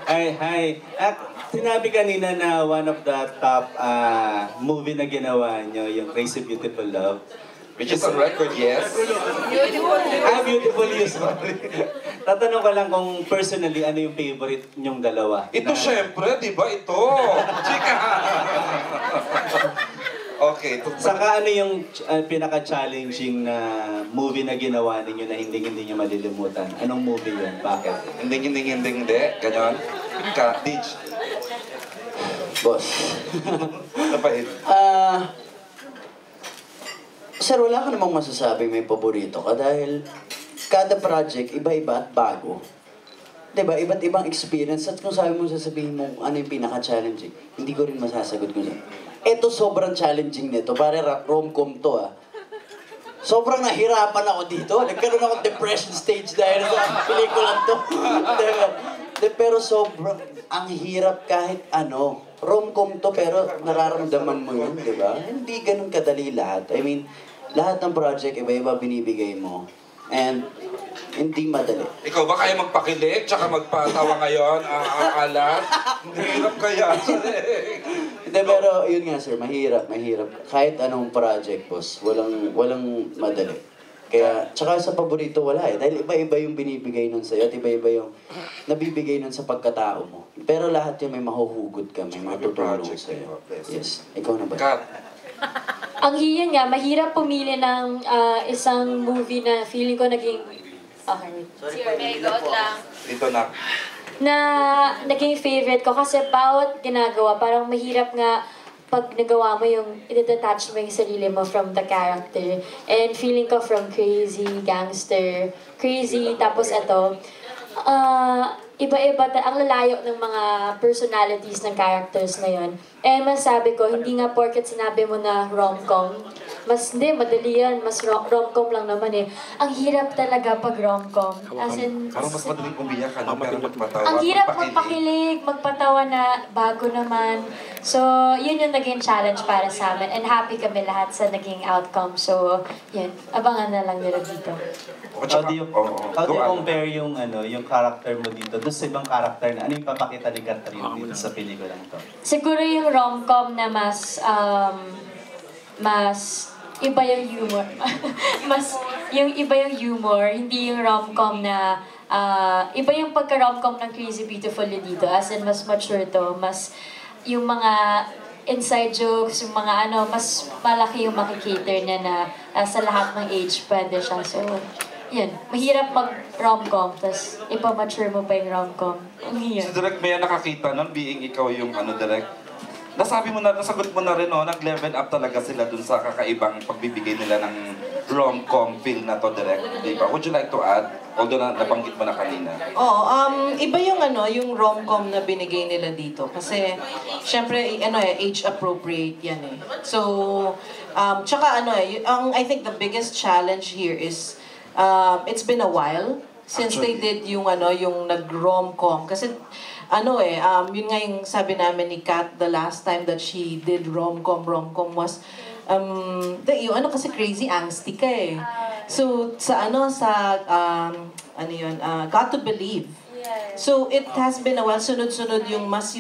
Hi. Sinabi kanina na one of the top movie na ginawa nyo, yung Crazy Beautiful Love. Which is on record, yes. Beautiful You, sorry. Tatanong ko lang kung personally, ano yung favorite nyong dalawa? Ito syempre, di ba? Ito. Chika. Okay. Saka ano yung pinaka-challenging na movie na ginawa ninyo na hindi nyo malilimutan? Anong movie yun? Bakit? Hindi. Ganon. Dij. Boss. Napahit. Sir, wala ka namang masasabi may paborito ka dahil kada project, iba-iba at bago. Diba? Iba't ibang experience at kung sabi mo sasabihin mo ano yung pinaka-challenging, hindi ko rin masasagot ko siya. Ito sobrang challenging nito, pare rom-com to Sobrang nahirapan ako dito. Nagkaroon ako depression stage dahil sa pelikulang to. Pero sobrang, ang hirap kahit ano. Rom-com to pero nararamdaman mo yun, di ba? Hindi ganun kadali lahat. I mean, lahat ng project, iba-iba binibigay mo. And hindi madali. Ikaw ba kaya magpakilig tsaka magpatawa ngayon? Alat? Hirap kaya. Hindi, pero yun nga sir, mahirap. Kahit anong project, boss, walang madali. Kaya, tsaka sa paborito wala dahil iba-iba yung binibigay nun sa'yo at iba-iba yung nabibigay nun sa pagkatao mo. Pero lahat yun may mahuhugot ka, may matutulong sa'yo. Yes. Ikaw na ba? Kat. Ang hiyan nga, mahirap pumili ng isang movie na feeling ko naging... Dito na. Na naging favorite ko kasi bawat ginagawa, parang mahirap nga pag nagawa mo yung i-detach mo yung sarili mo from the character. And feeling ko from crazy, gangster, crazy, tapos ito, iba-iba, ang lalayo ng mga personalities ng characters na yon. Eh, masabi ko, hindi nga porket sinabi mo na rom-com, hindi, madali yan, mas rom-com lang naman eh. Ang hirap talaga pag rom-com. As in, Parang mas madaling umiyak, ano? Pero magpatawa. ang hirap magpakilig. magpakilig, magpatawa na bago naman. So, yun yung naging challenge para sa amin. And happy kami lahat sa naging outcome. So, yun, abangan na lang nila dito. O, How tsaka- do you, oo, how do go you on. compare yung yung character mo dito doon sa ibang character na ano yung papakita ni Catherine dito sa pelikulang to? Siguro yung rom-com na mas iba yung humor. Yung iba yung humor, hindi yung rom-com na iba yung pagka-rom-com ng Crazy Beautiful yun dito. As in, mas mature to. Mas yung mga inside jokes, yung mga mas malaki yung makikater niya na sa lahat ng age pwede siya. So, yun. Mahirap mag-rom-com, tapos ipa-mature mo pa yung rom-com. Ang Si hirap. Direk Maya nakakita nun, being ikaw yung Direk. Nasabi mo na, nasagot mo na rin, nag-level up talaga sila dun sa kakaibang pagbibigay nila ng rom-com feel na to, Direk. Di ba? Would you like to add? Although nabanggit mo na kanina. Oo, iba yung yung rom-com na binigay nila dito. Kasi, syempre, age appropriate yan eh. So, tsaka I think the biggest challenge here is, it's been a while since they did yung nag-rom-com. Kasi, yun nga yung sabi namin ni Kat the last time that she did rom-com was, kasi crazy angsty ka eh. So, Got to Believe. So, it has been a while, sunod-sunod yung mas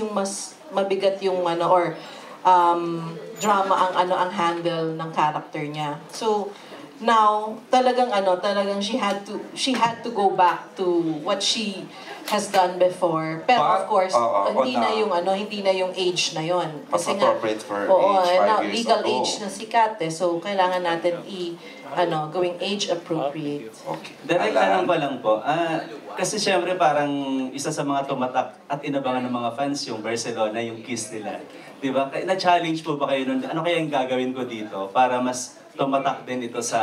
mabigat yung drama ang handle ng character niya. So, now, talagang she had to go back to what she has done before. Pero But, of course, hindi on na yung age na yon. Mas Kasi nga, appropriate for oo, age 5 now, years legal ago. age na si Kat eh. So, kailangan natin gawing age appropriate. Okay. Direct tanong pa lang po. Kasi syempre parang isa sa mga tumatak at inabangan ng mga fans yung Barcelona, yung kiss nila. Diba? Na-challenge po ba kayo nun? Ano kaya yung gagawin ko dito para mas tumatak din ito sa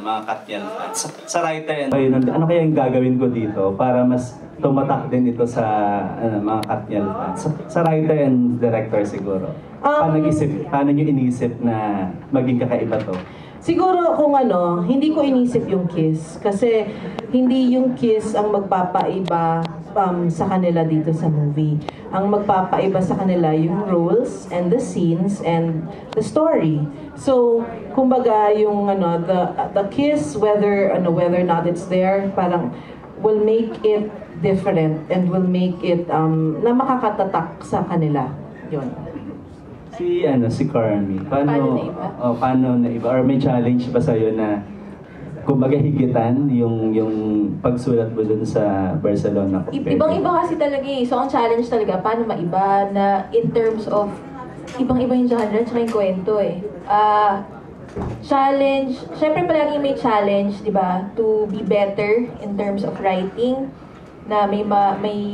mga Katniel fans? Sa writer and... Ano kaya yung gagawin ko dito para mas tumatak din ito sa mga Katniel fans? Sa writer and director siguro. Paano nyo inisip na maging kakaiba to? Siguro kung hindi ko inisip yung kiss. Kasi hindi yung kiss ang magpapaiba sa kanila dito sa movie. Ang magpapaiba sa kanila yung roles and the scenes and the story. So, kumbaga yung the kiss, whether or not it's there, parang will make it different and will make it na makakatatak sa kanila. Yun. Si Carmi, paano na iba? Or may challenge ba sa'yo na kumbaga higitan yung pagsulat mo dun sa Barcelona? Ibang-iba kasi talaga eh. So, ang challenge talaga, paano maiba na in terms of ibang-iba yung genre at yung kwento eh. Challenge, syempre palagi may challenge, di ba? To be better in terms of writing, na may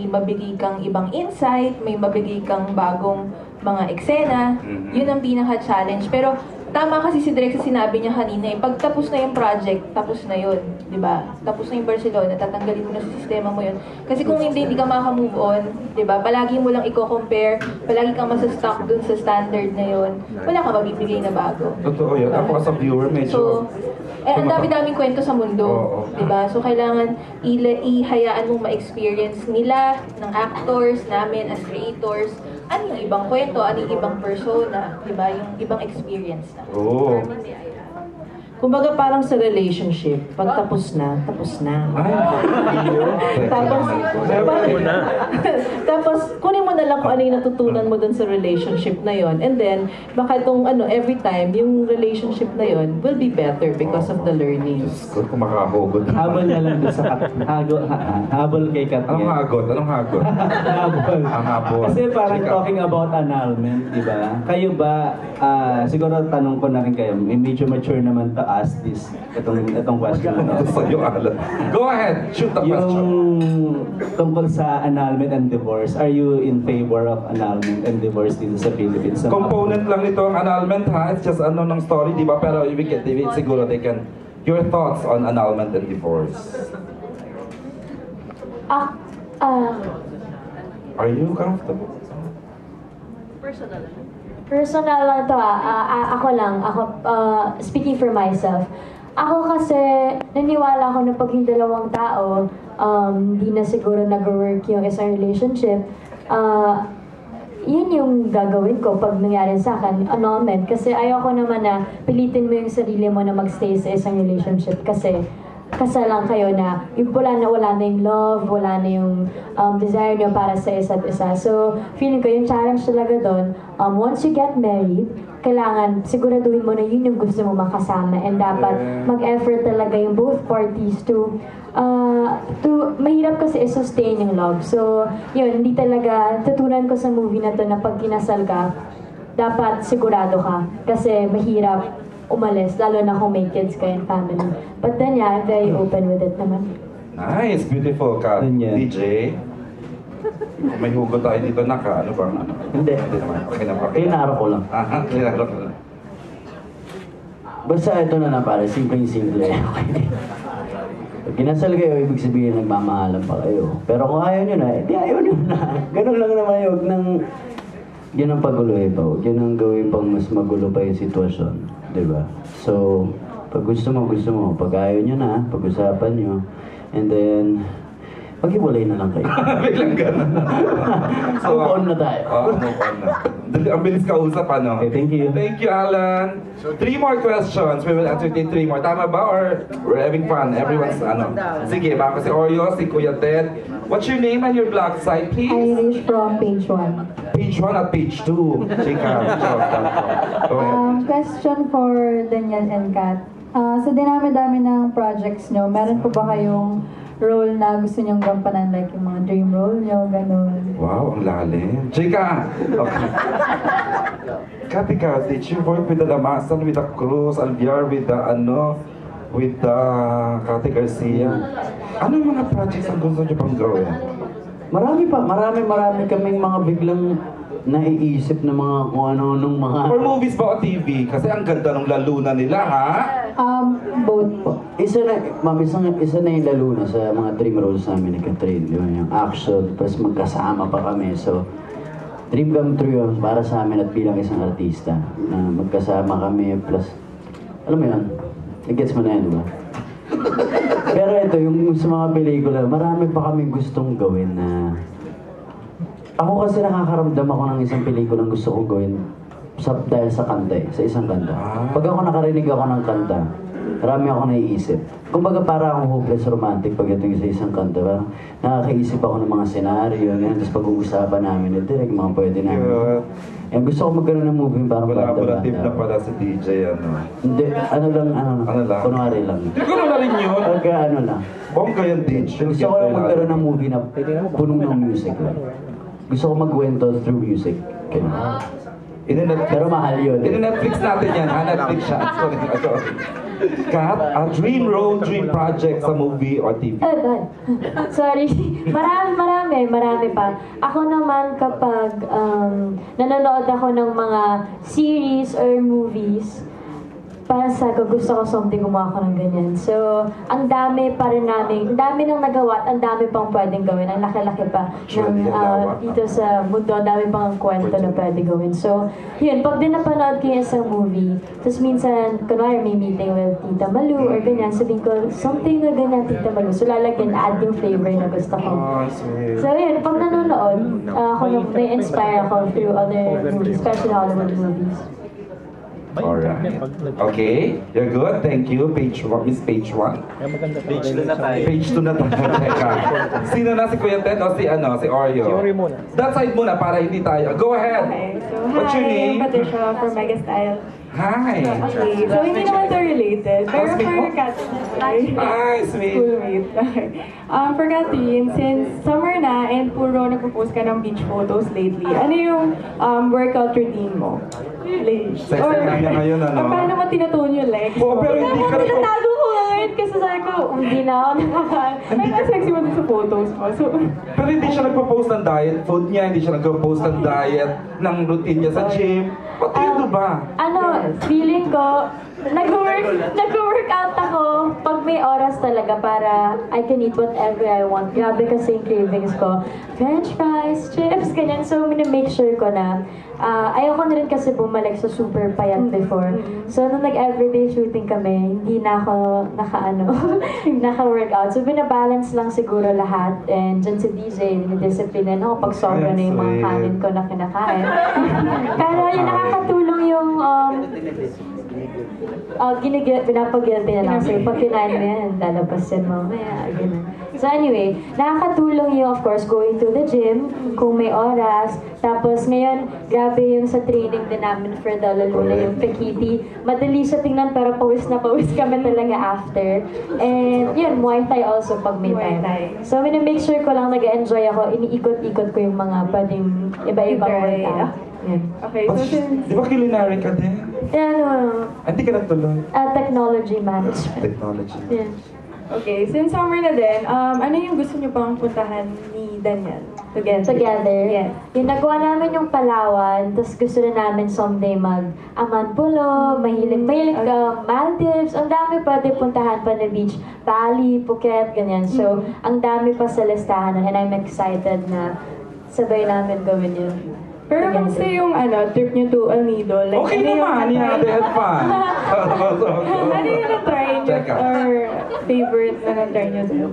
mabigay kang ibang insight, may mabigay kang bagong mga eksena. Yun ang pinaka-challenge. Pero tama kasi si Direk sa sinabi niya kanina, pag tapos na yung project, tapos na yun, di ba? Tapos na yung Barcelona, tatanggalin mo na sa sistema mo yun. Kasi kung hindi ka maka-move on, di ba? Palagi mo lang i-compare, palagi kang masa-stuck dun sa standard na yun, wala kang mabibigay na bago. Totoo yun. Ako as a viewer, medyo... Ang dami-daming kwento sa mundo, di ba? So, kailangan ihayaan mong ma-experience nila, ng actors, namin as creators, ano yung ibang kwento, ano yung ibang persona, di ba? Yung ibang experience na. Oo. Kumbaga parang sa relationship, pag tapos na. Tapos, kunin mo na lang kung ano yung natutunan mo dun sa relationship na yon. And then, baka itong every time, yung relationship na yon will be better because of the learnings. Kung makahugod. Habol na lang doon sa habol kay Katniel. Anong hagot? Habol. Ang habol. Kasi parang talking about annulment, di ba? Kayo ba, siguro tanong ko na rin kayo, medyo mature naman to ask itong question na to. Sa'yo, Alan. Go ahead, shoot the question. Yung tungkol sa annulment and divorce, are you in favor of annulment and divorce dito sa Philippines? Component lang ito ang annulment ha, it's just ng story, di ba? Pero siguro they can, your thoughts on annulment and divorce. Ah, Are you comfortable? Personal lang to speaking for myself. Ako kasi, naniwala ako na pag yung dalawang tao, hindi na siguro nag-work yung isang relationship, yun yung gagawin ko pag nangyari sa akin, annulment. Kasi ayoko naman na pilitin mo yung sarili mo na magstay sa isang relationship kasi kasal lang kayo na yung wala na yung love, wala na yung desire nyo para sa isa't isa. So, feeling ko yung challenge talaga doon, once you get married, kailangan siguraduhin mo na yun yung gusto mo makasama and dapat mag-effort talaga yung both parties to mahirap kasi i-sustain yung love. So, yun, hindi talaga, tutunan ko sa movie na to na pag kinasal ka, dapat sigurado ka kasi mahirap umalis, lalo na kung may kids ka and family. But then yeah, I'm very open with it naman. Nice, beautiful ka, DJ. May hugot tayo dito na ka, ano bang ano? Hindi. Hindi naman, okay na pa. Klinaro ko lang. Klinaro ko lang. Basta ito na pare, simpleng-simple. Okay. Pag kinasal kayo, ibig sabihin nagmamahalan pa kayo. Pero kung ayaw nyo na, hindi ayaw nyo na. Ganun lang naman yun. Yan ang pagulo pa. Yan ang gawin pang mas magulo pa yung sitwasyon. Diba? So, pag gusto mo. Pag ayaw nyo na, pag-usapan nyo. And then, pag-iwalay na lang kayo. Biglang gano'n. So, move on na tayo. Move on na. Ang bilis ka usap, ano? Okay, thank you. Thank you, Alan. 3 more questions. We will entertain 3 more. Tama ba? Or we're having fun? Everyone's, ano? Sige, baka si Oreo, si Kuya Ted. What's your name and your blog site, please? Irish from page 1. Page 1 at page 2. Chika. Question for Daniel and Kat. Sa dinami-dami ng projects nyo, meron po ba kayong role na gusto nyong gampanan, like yung mga dream role nyo, gano'n? Wow, ang lalim. Chika! Okay. Katika, did you work with the Lamasan, with the Cruz, Alviar, with the Kati Garcia? Anong mga projects ang gusto nyo pang gawin? Marami kaming mga biglang naiisip na mga kung ano nung mga... Or movies ba o TV? Kasi ang ganda ng laluna nila, ha? Both po. Isa na yung laluna sa mga dream roles namin ni Catherine. Yung action, plus magkasama pa kami. So, dream come true yun para sa amin at bilang isang artista. Na magkasama kami, plus, alam mo yun, i-gets mo na yan, di ba? Pero ito, yung sa mga pelikula, marami pa kami gustong gawin na... Ako kasi nakakaramdam ako ng isang pelikulang gusto kong gawin dahil sa kanta sa isang kanta. Pag ako nakarinig ako ng kanta, marami ako naiisip. Kumbaga para akong hopeless romantic pagdating sa isang kanta. Parang nakakaisip ako ng mga senaryo, tapos pag-uusapan namin, direct mga pwede namin. And gusto ko magkaroon ng movie parang collaborative na pala si DJ, ano? Hindi, ano lang, kunwari lang. Hindi ko na rin yun. Pagka ano lang. Bongga yung DJ. Gusto ko lang magkaroon ng movie na punong ng music lang. Gusto ko magkwento through music. Pero mahal yun. Netflix natin yan, ha? Netflix siya. Kat, a dream role, dream project sa movie or TV? Sorry. Marami pa. Ako naman kapag nanonood ako ng mga series or movies, para sa gusto ko something gumawa ko ng ganyan. So, ang dami pa rin namin, ang dami nang nagawa at ang dami pang pwedeng gawin. Ang laki-laki pa ng dito sa mundo, ang dami pang kwento na pwede gawin. So, yun, pag din napanood ko yung isang movie, tapos minsan, kunwari may meeting with Tita Malu or ganyan, sabihin ko, something na ganyan Tita Malu. So, lalagyan, add yung flavor na gusto ko. So, yun, pag nanonood, ako na-inspire ako through other movies, especially Hollywood movies. Alright. Okay, you're good. Thank you. Page 1, Miss Page 1. Page 2 na tayo. Page 2 na tayo. Teka. Sino na si Kuya Ted o si Oreo? Si Oreo muna. That side muna para hindi tayo. Go ahead. Okay, so what's your name? I'm Patricia from Mega Style. Hi. Okay, so hindi naman ito related. Pero for Catherine, hi, sweet. Schoolmate. For Catherine, since summer na and puro nagpo-post ka ng beach photos lately, ano yung workout routine mo? Sexy na niya ngayon, ano? Paano mo tinatone yung legs? Oh, pero hindi ka Tinatago ko nga ngayon kasi sabi ko, hindi na ako nakakain. Ay, sexy mo din sa photos mo. So, Pero hindi siya nagpo-post ng diet food niya, hindi siya nagpo-post ng diet ng routine niya sa gym. Pati yun ba? Feeling ko, nag-workout ako pag may oras talaga para I can eat whatever I want. Grabe kasi yung cravings ko. French fries, chips, ganyan. So, make sure ko na ayoko na rin kasi bumalik sa super payat before. So, nung nag-everyday shooting kami, hindi na ako naka-workout. So, binabalance lang siguro lahat. And dyan si DJ, dinidisiplinin ako pag sobra na yung mga kanin ko na kinakain. Pero yun, nakakatulong yung pinapag-guilty na lang sa'yo. Pag kinain mo yan, lalabas yan mamaya. Ganun. So anyway, nakakatulong yung of course going to the gym kung may oras. Tapos ngayon, grabe yung sa training din namin for the Luna, yung Pekiti. Madali siya tingnan pero pawis na pawis kami talaga after. And yun, Muay Thai also pag may time. So make sure ko lang nag-enjoy ako, iniikot-ikot ko yung mga pwedeng iba-ibang workout. okay, so since... Di ba culinary ka din? Hindi ka natuloy. Technology management. Technology. Yeah. Okay, since summer na din, ano yung gusto niyo pang puntahan ni Daniel? Together? Yes. Yung nagawa namin yung Palawan, tapos gusto na namin someday mag-Amanpulo, mahilig Maldives, ang dami pwede puntahan pa na beach, Bali, Phuket, ganyan. So, ang dami pa sa listahan and I'm excited na sabay namin gawin yun. Pero kamusta yung trip niyo to El Nido? Like, Okay naman, yeah, they had fun. Ano yung na-try niyo or favorite na na-try niyo doon?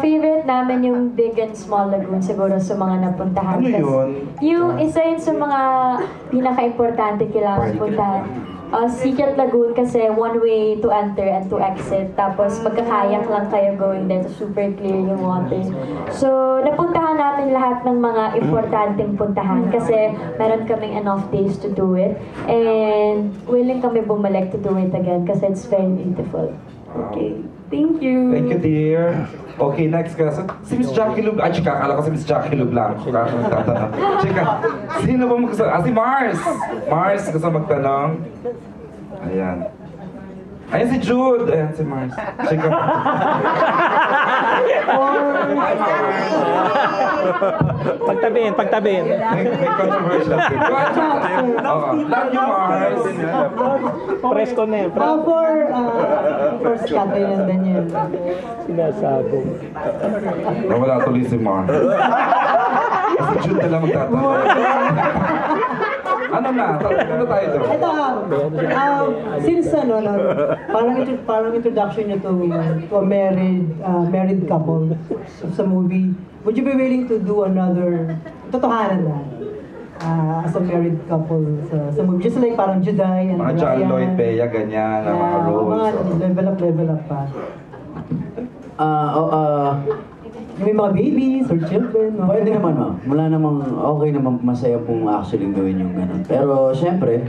Favorite namin yung Big and Small Lagoon siguro sa mga napuntahan. Ano yun? Yung isa yun sa mga pinaka-importante kailangan puntahan. Secret Lagoon kasi one way to enter and to exit. Tapos magkakayak lang kayo going there. So super clear yung water. So napuntahan namin lahat ng mga importanteng puntahan kasi meron kaming enough days to do it. And willing kami bumalik to do it again kasi it's very beautiful. Okay. Thank you. Thank you, dear. Okay, next ka. Si Miss Jackie Lub. Ay, chika. Akala ko si Miss Jackie Lub lang. Chika. Sino ba mo gusto? Si Mars. Mars, gusto magtanong. Ayan. Ayan si Jude. Ayan si Mars. Chika. Pagtabihin. May controversial. Love you, Mars. Presko na eh. For Catherine and Daniel. Sinasabog. Wala tuloy si Mars. Si Jude na lang magtatanong. Ano na? Ano tayo doon? Ito, since parang introduction niyo to a married couple sa movie, would you be willing to do another, totohanan na, as a married couple sa movie? Just like parang Juday and mga John Lloyd Bea, ganyan, mga roles. Mga level up pa. May mga babies or children. Pwede naman, wala namang, okay naman, masaya pong actually gawin yung gano'n. Pero syempre,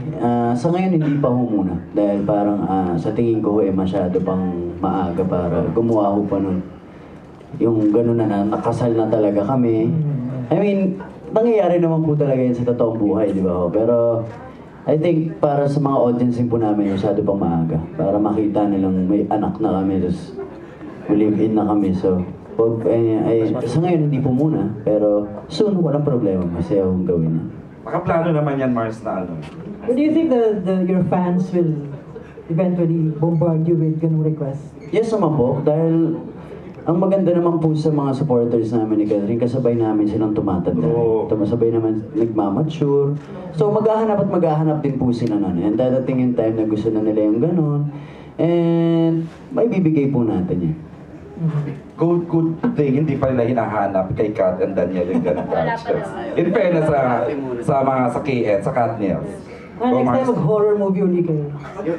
sa ngayon hindi pa ho muna. Dahil parang sa tingin ko masyado pang maaga para gumawa ho pa nun. Yung gano'n na nakasal na talaga kami. I mean, nangyayari naman po talaga yan sa totoong buhay, di ba? Pero I think para sa mga audience po namin, masyado pang maaga. Para makita nilang may anak na kami, tapos live in na kami. So, sa ngayon, hindi po muna. Pero soon, walang problema. Masaya akong gawin na. Makaplano naman yan, Mars, na ano. But do you think your fans will eventually bombard you with ganung requests? Yes naman po. Dahil ang maganda naman po sa mga supporters namin ni Catherine, kasabay namin silang tumatanda. Tumasabay naman nagmamature. So maghahanap din po sila nun. And dadating yung time na gusto na nila yung ganun. And may bibigay po natin yan. Good thing, hindi pa nila hinahanap kay Kat and Daniel yung ganun characters. In fairness sa mga sa KN, sa Katniels. Next time mag-horror movie uli kayo.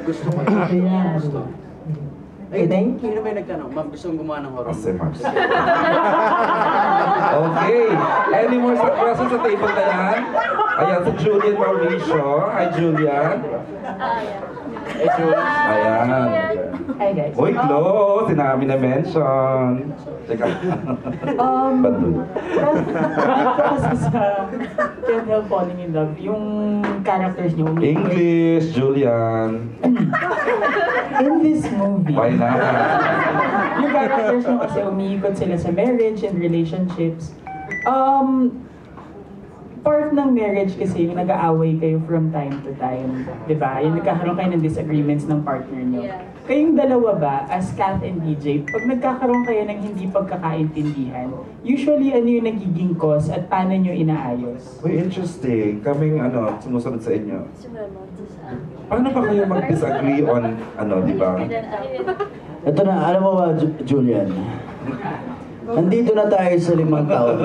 Gusto ko. Okay, thank you. Sino may nagtanong? Ma'am, gusto mong gumawa ng horror? Si Mars. Okay. Any more questions sa table na yan? Ayan, si Julian Mauricio. Hi, Julian. Ayan. Hi guys. Uy, close! Sinami na mention. Teka. Bandun. Kasi sa Can't Help Falling in Love, yung characters niyo. English, Julian. In this movie. Why na? Yung characters niyo kasi umiikot sila sa marriage and relationships. Part ng marriage kasi yung nag-aaway kayo from time to time. Diba? Yung nagkakaroon kayo ng disagreements ng partner niyo. Kayong dalawa ba, as Kath and DJ, pag nagkakaroon kayo ng hindi pagkakaintindihan, usually ano yung nagiging cause at paano nyo inaayos? Uy, interesting. Kaming sumusunod sa inyo. Paano ba kayo mag-disagree on, di ba? Ito na, alam mo ba, Julian? Nandito na tayo sa 5 taon.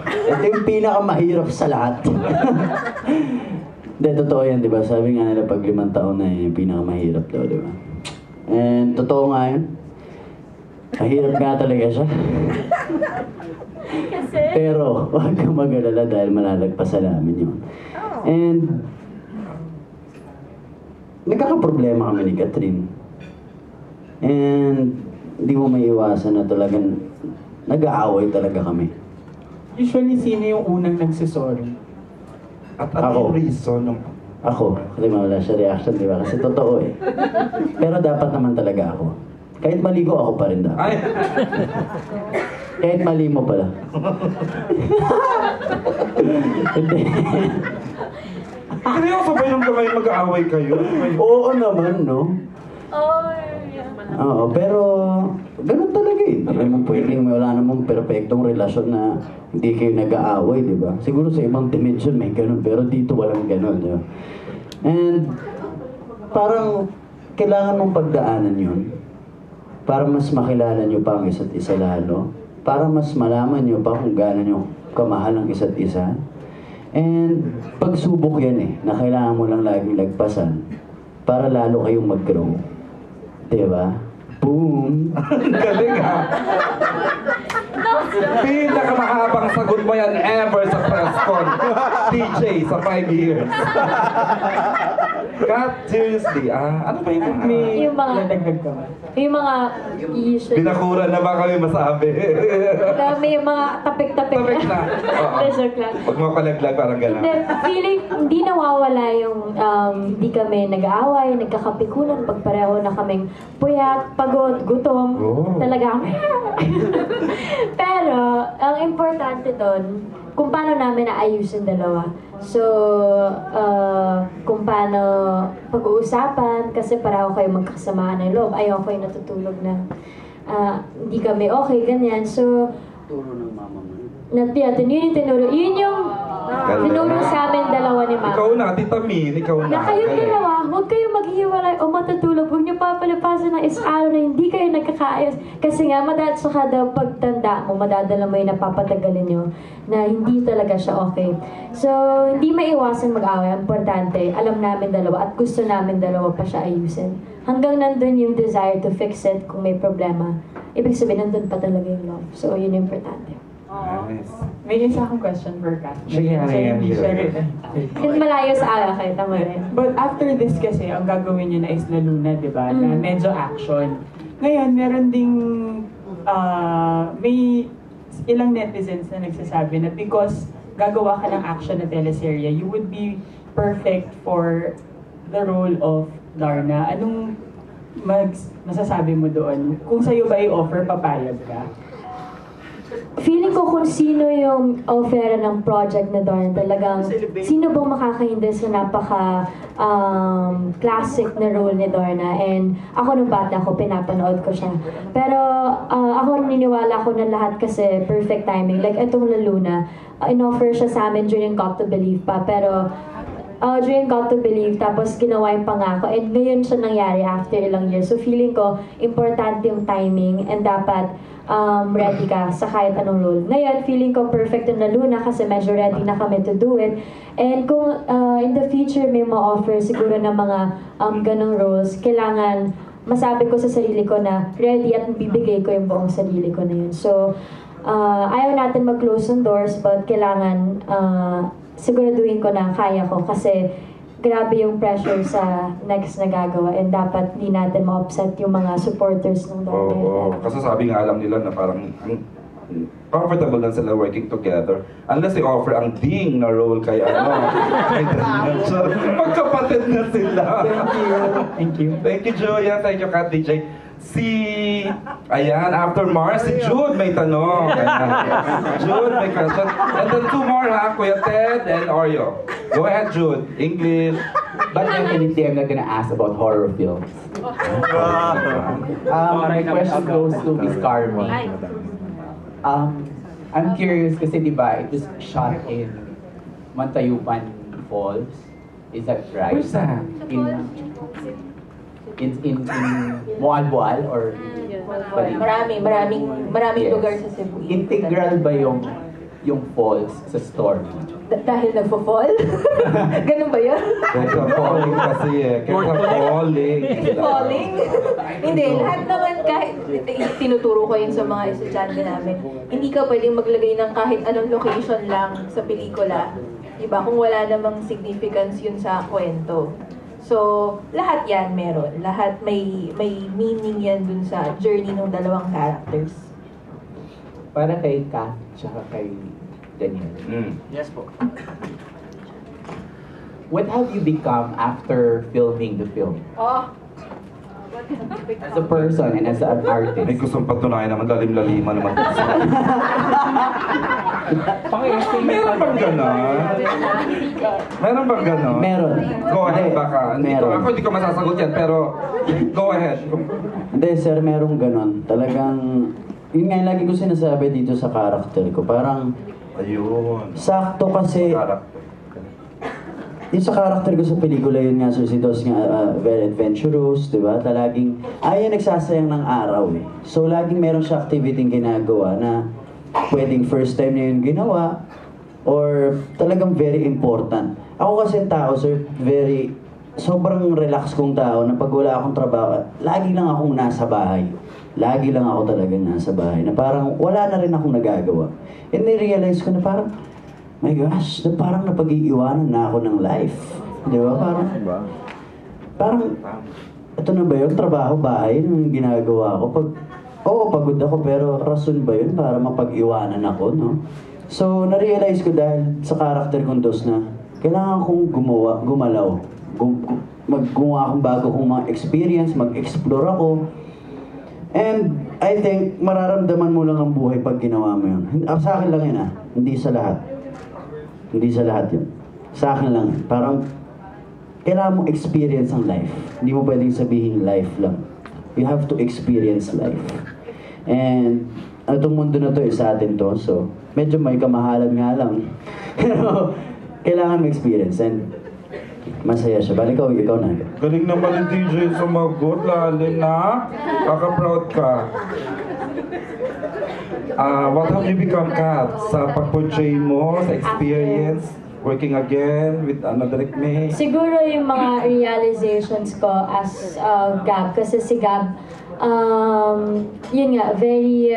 Ito yung pinakamahirap sa lahat. Hindi, totoo yan, di ba? Sabi nga nila pag 5 taon na yung pinakamahirap daw, di ba? And totoo nga yun. Mahirap nga talaga siya. Pero, huwag kang mag-alala dahil malalagpasan namin yun. And, nagkakaproblema kami ni Catherine. And, hindi mo maiiwasan na talagang nag-aaway talaga kami. Usually, sino yung unang nagsisorry? At ano yung reason? Ako. Kasi mawala siya reaction, di ba? Kasi totoo eh. Pero dapat naman talaga ako. Kahit maligo, ako pa rin dapat. Kahit mali mo pala. Hindi. Seryoso ba yung kamay mag-aaway kayo? Oo naman, no? Oo, pero ganun talaga eh. Hindi mo pwedeng wala namang perfectong relasyon na hindi kayo nag-aaway, di ba? Siguro sa ibang dimension may ganun, pero dito walang ganun. Di ba? And parang kailangan mong pagdaanan yun para mas makilala nyo pa ang isa't isa lalo, para mas malaman nyo pa kung gaano nyo kamahal ang isa't isa. And pagsubok yan eh, na kailangan mo lang laging lagpasan para lalo kayong mag-grow. Diba? Boom! Galing ha! Pinakamahabang sagot mo yan ever sa press con. DJ sa 5 years. God, seriously, ano ba yung mga usually... Binakura na ba kami masabi? May mga tapik-tapik na. Joke lang. Huwag mo palaglag, parang gano'n. Feeling, hindi nawawala yung hindi kami nag-aaway, nagkakapikulan pag pareho na kaming puyat, pagod, gutom. Talaga. Pero, ang importante doon, kung paano namin naayusin dalawa. So, kung paano pag-uusapan, kasi pareho kayo magkasamaan ng loob. Ayaw ko yung natutulog na hindi kami okay, ganyan. So, turo ng mama mo. yun yung tinuro. Yun yung tinuro sa amin dalawa ni Mama. Ikaw na, Tita Min, ikaw na. Na kayong dalawa, huwag kayo maghihiwalay o matutulog. Huwag niyo papalapasan ng isang na hindi kayo nagkakaayos. Kasi nga, saka daw pagtanda mo, madadala mo yung napapatagalin nyo na hindi talaga siya okay. So, hindi maiwasan mag-away. Importante, alam namin dalawa at gusto namin dalawa pa siya ayusin. Hanggang nandun yung desire to fix it kung may problema. Ibig sabihin, nandun pa talaga yung love. So, yun yung importante. Nice. May isa akong question for Kat. Sige. Yung malayo sa akin, tama rin. But after this kasi, ang gagawin niyo na is La Luna, di ba? Na medyo action. Ngayon, meron ding, may ilang netizens na nagsasabi na because gagawa ka ng action na teleserye, you would be perfect for the role of Darna. Anong masasabi mo doon? Kung sa'yo ba i-offer, papayag ka? Feeling ko kung sino yung offer ng project na Darna, talagang sino bang makakahindi sa napaka classic na role ni Darna. And ako nung bata ko, pinapanood ko siya. Pero ako naniniwala ko na lahat kasi perfect timing. Like itong La Luna, in-offer siya sa amin during Got to Believe pa. Pero during Got to Believe, tapos ginawa yung pangako. And ngayon siya nangyari after ilang years. So feeling ko, importante yung timing and dapat ready ka sa kahit anong role. Ngayon, feeling ko perfect yung La Luna kasi medyo ready na kami to do it. And kung in the future may ma-offer siguro ng mga ganong roles, kailangan masabi ko sa sarili ko na ready at bibigay ko yung buong sarili ko na yun. So, ayaw natin mag-close on doors but kailangan siguraduhin ko na kaya ko kasi grabe yung pressure sa next na gagawa and dapat di natin ma-upset yung mga supporters ng dati. Oo, kasi sabi nga alam nila na parang comfortable lang sila working together. Unless i-offer ang ding na role kay kay Daniel. So, magkapatid na sila. Thank you. Thank you, Julia. Thank you, Kat DJ. Ayan, after Mars, si Jude may tanong. Ayan. Jude may question. And then 2 more ha, Kuya Ted and Oreo. Go ahead, Jude. English. But definitely, I'm not gonna ask about horror films. My question goes to Miss Carmen. I'm curious kasi diba, it was shot in Mantayupan Falls. Is that right? Where's that? In Boal or Maraming Yes. lugar sa Cebu. Integral ba yung falls sa story? Dahil nagpo-fall? Ganun ba yun? Kesa falling kasi Kesa falling. Falling? Hindi, lahat naman kahit tinuturo ko yun sa mga estudyante namin. Hindi ka pwedeng maglagay ng kahit anong location lang sa pelikula. Diba? Kung wala namang significance yun sa kwento. So, lahat yan meron. Lahat may meaning yan dun sa journey ng dalawang characters. Para kay Kat, tsaka kay Daniel. Yes po. What have you become after filming the film? As a person and as an artist. May gustong patunayan naman, lalim-laliman naman. Meron bang gano'n? Meron bang gano'n? Meron. Go ahead, baka. Meron. Ako hindi ko masasagot yan, pero go ahead. Hindi, sir, merong ganon. Talagang, yun nga yung lagi ko sinasabi dito sa character ko. Parang, ayun. Sakto kasi, yung sa character ko sa pelikula, yun nga, sir, si Dos nga, very adventurous, di ba? Talaging, ayaw nagsasayang ng araw eh. So, laging meron siya activity ginagawa na pwedeng first time niya yun ginawa, or talagang very important. Ako kasi tao, sir, sobrang relax kong tao na pag wala akong trabaho, lagi lang akong nasa bahay. Lagi lang ako talaga nasa bahay. Na parang wala na rin akong nagagawa. And na-realize ko na parang, my gosh, na parang napag-iiwanan na ako ng life. Di ba? Parang, ito na ba yun? Trabaho, bahay, yung ginagawa ko. Pagod ako, pero rason ba yun para mapag-iwanan ako, no? So, na-realize ko dahil sa character kong Dos na kailangan kong gumalaw. Gumawa akong bago kong mga experience, mag-explore ako. And I think mararamdaman mo lang ang buhay pag ginawa mo yun. Sa akin lang yun hindi sa lahat. Hindi sa lahat yun. Sa akin lang. Parang kailangan mo experience ang life. Hindi mo pwedeng sabihin life lang. You have to experience life. And itong mundo na to sa atin to. So medyo may kamahalan nga lang. Pero kailangan mo experience. And masaya siya. Balik ikaw na. Galing naman ni DJ sumagot, lalim na. Kaka-proud ka. What have you become, Kat? Sa pag-portray mo, sa experience, working again with Direct May? Siguro yung mga realizations ko as Gab. Kasi si Gab, yun nga, very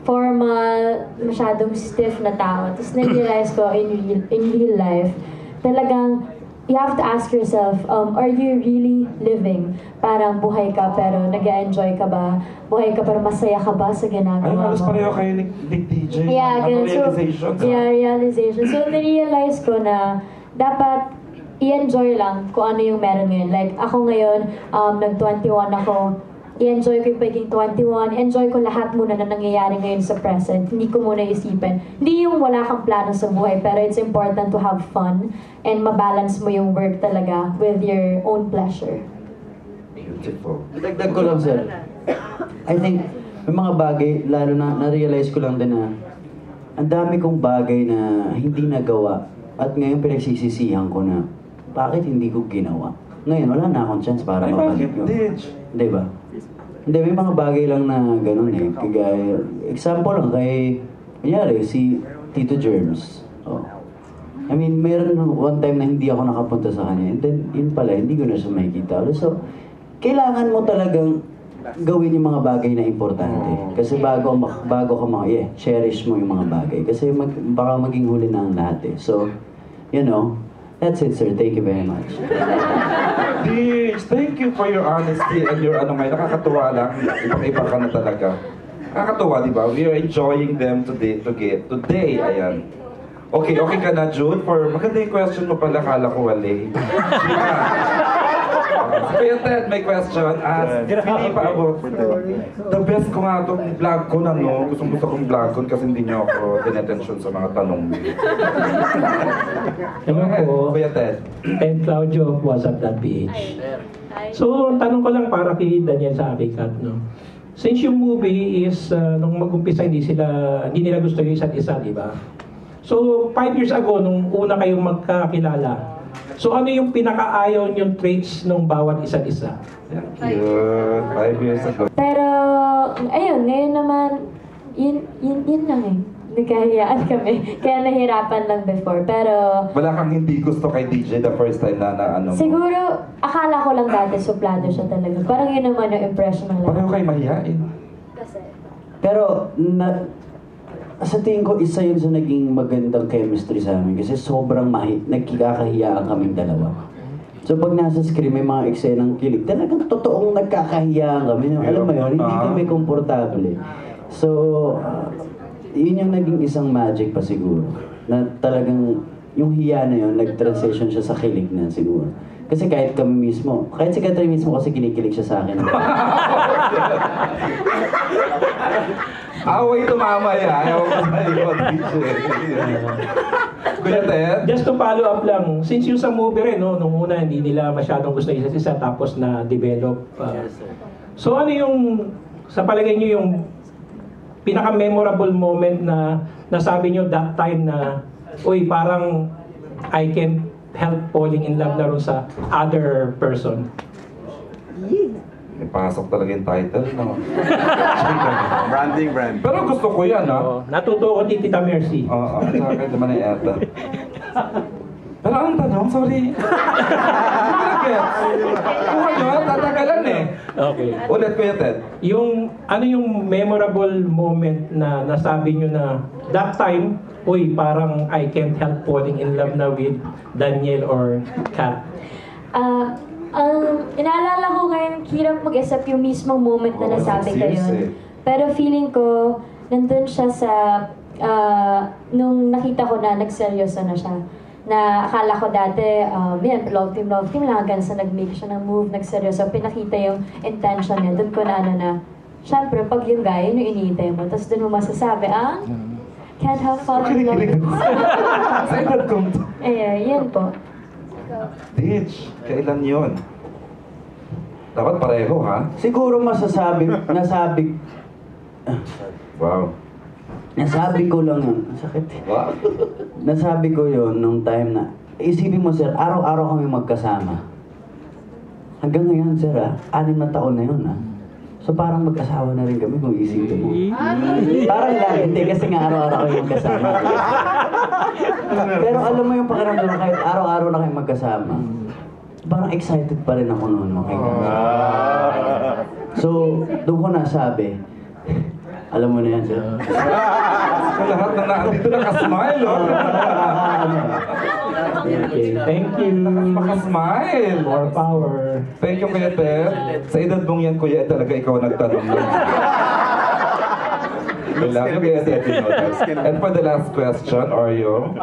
formal, masyadong stiff na tao. Tapos na-realize ko in real life, talagang you have to ask yourself, are you really living? Parang buhay ka pero nag-enjoy ka ba? Buhay ka pero masaya ka ba sa ginagawa mo? Ay, halos pareho kayo ni DJ. Yeah, ganun. Realization. Realization. So, na-realize ko na dapat i-enjoy lang kung ano yung meron ngayon. Like, ako ngayon, nag-21 ako. I-enjoy ko yung pagiging 21. Enjoy ko lahat muna na nangyayari ngayon sa present. Hindi ko muna isipin. Hindi yung wala kang plano sa buhay, pero it's important to have fun and mabalance mo yung work talaga with your own pleasure. Beautiful. Dagdag ko lang, sir. I think, may mga bagay, lalo na na-realize ko lang din na ang dami kong bagay na hindi nagawa at ngayon pinagsisisihan ko na bakit hindi ko ginawa. Ngayon, wala na akong chance para mabalik yun. Di ba? Hindi, may mga bagay lang na gano'n eh. Kagaya, example lang kay, kunyari, si Tito Germs. Oh. I mean, meron one time na hindi ako nakapunta sa kanya. And then, yun pala, hindi ko na siya makikita. So, kailangan mo talagang gawin yung mga bagay na importante. Kasi bago ka cherish mo yung mga bagay. Kasi baka maging huli na ang lahat eh. So, you know, That's it, sir. Thank you very much. Ditch, thank you for your honesty and your nakakatuwa lang. Iba ka na talaga. Nakakatuwa, di ba? We are enjoying them today, ayan. Okay ka na, Jude? Maganda yung question mo pala, kala ko wali. Kuya Ted, may question. Pili pa about the best ko nga itong vlog ko na, no? Gusto kong vlog ko kasi hindi niyo ako dinatensyon sa mga tanong niyo. Ewan ko, Kuya Ted. and Claudio was at that PH. So, tanong ko lang para kay Daniel sa Abikat, no? Since yung movie is, nung mag-umpisa, hindi nila gusto yung isa't isa, di ba? So, 5 years ago, nung una kayong magkakilala, so ano yung pinakaayaw niyong traits ng bawat isa't isa? Yun, 5 years ago. Pero, ayun, ngayon naman, yun lang eh. Nagkahiyaan kami. Kaya nahirapan lang before. Pero, Wala kang hindi gusto kay DJ the first time na ano mo? siguro, akala ko lang dati suplado siya talaga. Parang yun naman yung impression ng Pareho kayo mahihain. Pero, sa tingin ko, isa yun sa naging magandang chemistry sa amin. Kasi sobrang nagkikakahiyaan kaming dalawa. So pag nasa screen, may mga eksenang kilig. Talagang totoong nagkakahiyaan kami. Alam mo yun, hindi kami komportable. So, yun yung naging isang magic pa siguro. Na talagang, yung hiya na yun, nag-transition siya sa kilig na siguro. Kasi kahit kami mismo, kahit si Catherine mismo kasi kinikilig siya sa akin. Away tumama yan. Ayaw ko sa likod, DJ. Kuya Ted? Just to follow up lang, since yung sa movie rin, no, nung una hindi nila masyadong gusto isa't isa tapos na-develop. So ano yung, sa palagay nyo yung pinaka-memorable moment na nasabi nyo that time na, uy, parang I can't help falling in love na rin sa other person? Pasok talaga yung title, no? Brand. Pero gusto ko yan, ha? Natuto ko ni Tita Mercy. Oo, sa akin naman ay Eta. Pero ang tanong, sorry. Hindi ko na-get. Kuha nyo, tatagalan eh. Okay. Ulit, Kuya Ted. Ano yung memorable moment na nasabi nyo na that time, uy, parang I can't help falling in love na with Daniel or Kat? Inaalala ko ngayon, hirap mag-isip yung mismong moment na nasabi ko yun. Pero feeling ko, nandun siya sa, nung nakita ko na nagseryoso na siya. Na akala ko dati, yan, love team lang, hanggang sa nag-make siya ng move, nagseryoso, pinakita yung intention niya. Doon ko na syempre, pag yung guy, yun yung iniintay mo, tapos doon mo masasabi, can't help falling in love. Sa edad kong to. Yan po. Ditch, kailan yun? Dapat pareho, ha? Siguro nasabi ko lang yun. Sakit. Wow. Nasabi ko yun nung time na, isipin mo sir, araw-araw kami magkasama. Hanggang ngayon sir, 6 na taon na yun. So parang mag-asawa na rin kami kung isipin mo. Parang lang, hindi kasi nga araw-araw kami magkasama. Pero alam mo yung pakiramdam na kahit araw-araw na kayo magkasama, parang excited pa rin ako noon makikita. So, doon ko nasabi, alam mo na yan, sir. Lahat na naandito nakasmile, oh. Okay, thank you. Makasmile. More power. Thank you, Kuya Ted. Sa edad mong yan, Kuya, talaga ikaw nagtanong lang. I love you, Kuya Ted. And for the last question, Oreo.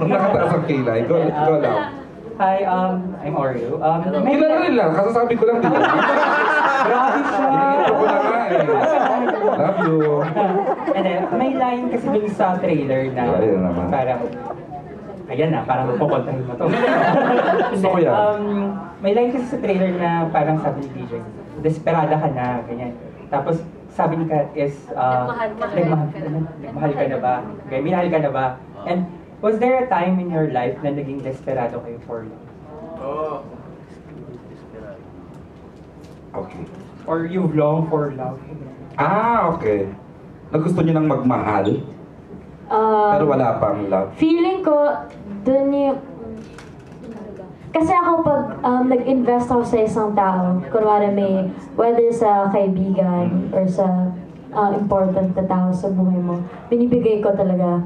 Nakataas ang kilay. Go lang. Hi, I'm Oreo. Kilala rin lang, kasasabi ko lang din. Grabe siya! Ito ko na nga eh. Love you. And then, may line kasi dun sa trailer na parang, ayan na, parang pupuntahin mo to. Gusto ko yan. May line kasi sa trailer na parang sabi ni DJ, desperada ka na, ganyan. Tapos, sabi ni Kat is, nagmahal ka na ba? Minahal ka na ba? And, was there a time in your life na naging desperado kayo for love? Okay. Or you've longed for love? Okay. Nagusto niyo nang magmahal, pero wala pang love. Feeling ko, dun yung... Kasi ako pag nag-invest ako sa isang tao, kunwari may, whether sa kaibigan or sa important na tao sa buhay mo, binibigay ko talaga.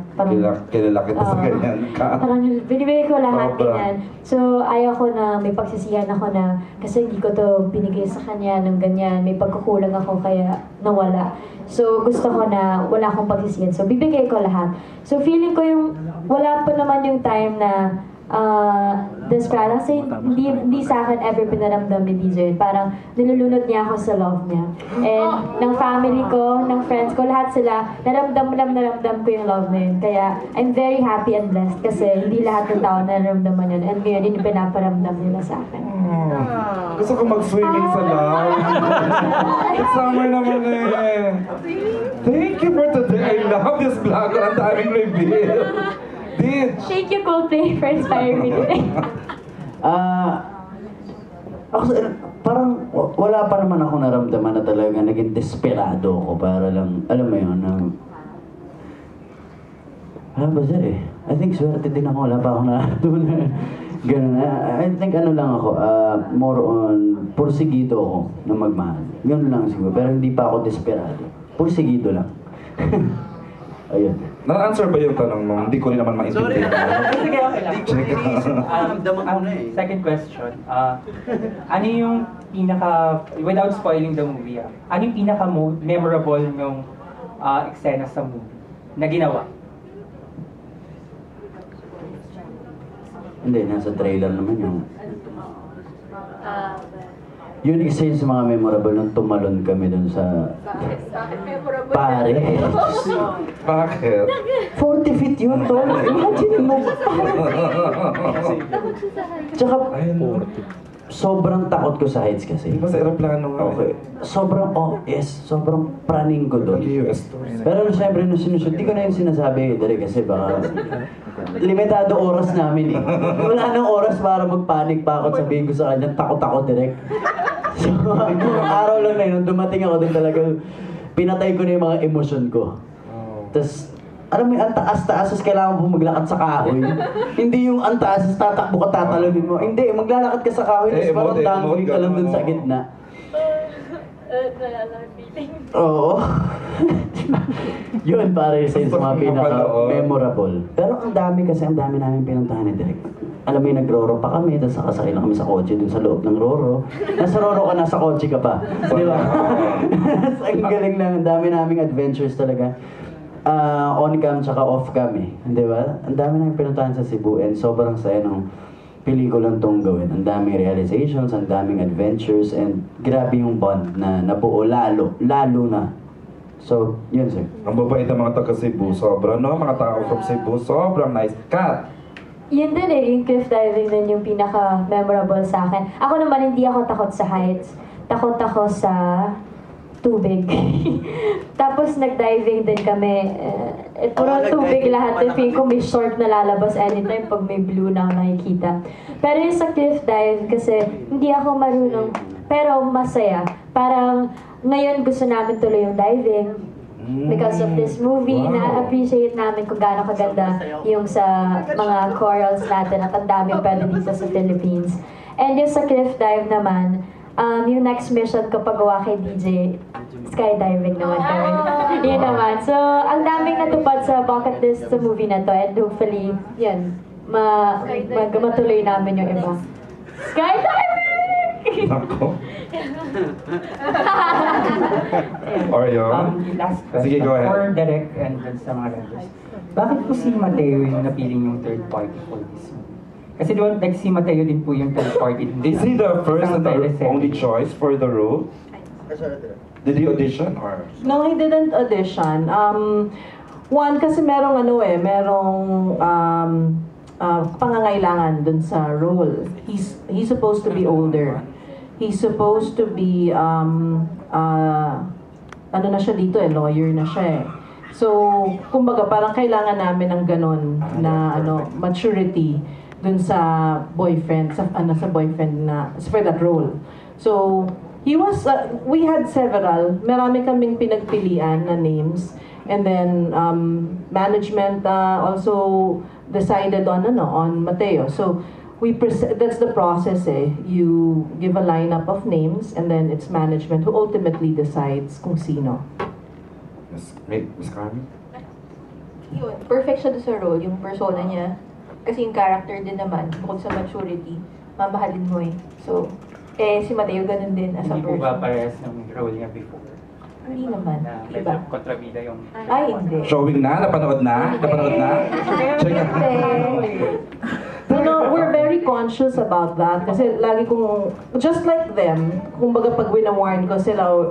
Kilala kita sa ganyan ka. Parang binibigay ko lahat Sobra. ganyan. So, ayaw ko na may pagsisihan ako na kasi hindi ko to binigay sa kanya ng ganyan. May pagkukulang ako kaya nawala. So, gusto ko na wala akong pagsisihan. So, bibigay ko lahat. So, feeling ko yung wala pa naman yung time na desperate kasi hindi sa akin ever pinaramdam ni DJ. Parang nilulunod niya ako sa love niya. And ng family ko, ng friends ko, lahat sila, naramdam ko yung love na yun. Kaya I'm very happy and blessed kasi hindi lahat ng tao naramdaman yun. And ngayon, yun yung pinaparamdam nila sa akin. Gusto ko mag-swimming sa love. It's summer naman eh. Thank you for today. I love this vlog. Ang daming reveal. Thank you, Coldplay, for inspiring me today. Ako, parang wala pa naman ako naramdaman na talaga naging desperado ako para lang, alam mo yun, wala ba sir eh? I think swerte din ako, wala pa ako na ganun. I think ano lang ako, more on, porsigido ako na magmahal. Yun lang siguro, pero hindi pa ako desperado. Porsigido lang. Ayun. Na-answer ba yung tanong mo? Hindi ko rin naman maintindihan. Sige, okay lang. Second question. Ano yung pinaka, without spoiling the movie, ano yung pinaka memorable ng eksena sa movie na ginawa? Hindi, nasa trailer naman yung... Yun isa yun sa mga memorable nung tumalon kami dun sa... Bakit memorable? Pare. Bakit? 40 feet yun, tol. Imagine mo. Tsaka, sobrang takot ko sa heights kasi. Di ba sa aeroplano nga? Okay. Sobrang praning ko doon. Pero siyempre, nung sinusunod, di ko na yung sinasabi, Dere, kasi baka limitado oras namin eh. Wala nang oras para magpanik pa ako, sabihin ko sa kanya, takot ako direct. So, araw lang na yun, nung dumating ako din talaga, pinatay ko na yung mga emosyon ko. Tapos, alam mo yung ang taas-taas, tapos kailangan mo maglakad sa kahoy. Hindi yung ang taas, tapos tatakbo ka, tatalonin mo. Hindi, maglalakad ka sa kahoy, tapos parang dangling ka lang dun sa gitna. Oo. Yun pare sa mga pinaka-memorable. Pero ang dami namin pinuntahan ni Direk. Alam mo yung nag-roro pa kami, tapos nakasakay lang kami sa kotse dun sa loob ng roro. Nasa roro ka, nasa kotse ka pa. Di ba? Ang galing lang, ang dami naming adventures talaga. On-cam tsaka off-cam eh. Di ba? Ang dami namin pinuntahan sa Cebu and sobrang saya ng pelikulang tong gawin. Ang daming realizations, ang daming adventures, and grabe yung bond na nabuo lalo na. So, yun sir. Ang babait ng mga taga Cebu, sobra no? Mga tao from Cebu, sobrang nice. Kat! Yun din yung cliff diving din yung pinaka-memorable sa akin. Ako naman, hindi ako takot sa heights. Takot ako sa tubig. Tapos nag-diving din kami. Puro tubig lahat. Feeling ko may short na lalabas anytime pag may blue na nakikita. Pero yung sa cliff dive, kasi hindi ako marunong. Pero masaya. Parang ngayon gusto namin tuloy yung diving. Because of this movie, na-appreciate namin kung gaano kaganda yung sa mga corals natin at ang dami pwede dito sa Philippines. And yung sa cliff dive naman, yung next mission ko pagawa kay DJ, skydiving naman kami. Yun naman. So, ang daming natupad sa bucket list sa movie na to and hopefully, yun, matuloy namin yung iba. Skydiving! Ako? Or yun? Last question. Sige, go ahead. For Direk and sa mga members. Bakit po si Mateo yung napiling yung third party for this movie? Kasi doon, like si Mateo din po yung third party. Is he the first and the only choice for the role? Did he audition or? No, he didn't audition. One, kasi merong pangangailangan dun sa role. He's supposed to be older. He's supposed to be, ano na siya dito lawyer na siya eh. So, kumbaga parang kailangan namin ng ganon na maturity dun sa boyfriend, sa boyfriend na, for that role. So, we had several, marami kaming pinagpilian na names, and then management also decided on Mateo. So, that's the process eh. You give a lineup of names, and then it's management who ultimately decides kung sino. Miss Carmi? Yun, perfect siya doon sa role, yung persona niya. Kasi yung character din naman, bukod sa maturity, mamahalin mo eh. So, si Mateo ganun din as a Hindi po person. ba parehas ng role niya before? Hindi naman, Na iba. medyo kontrabida yung... Ay, hindi. Showing na? Napanood na? Napanood na? Check No, we're very conscious about that kasi lagi kong, just like them, kumbaga pag winawarn ko sila,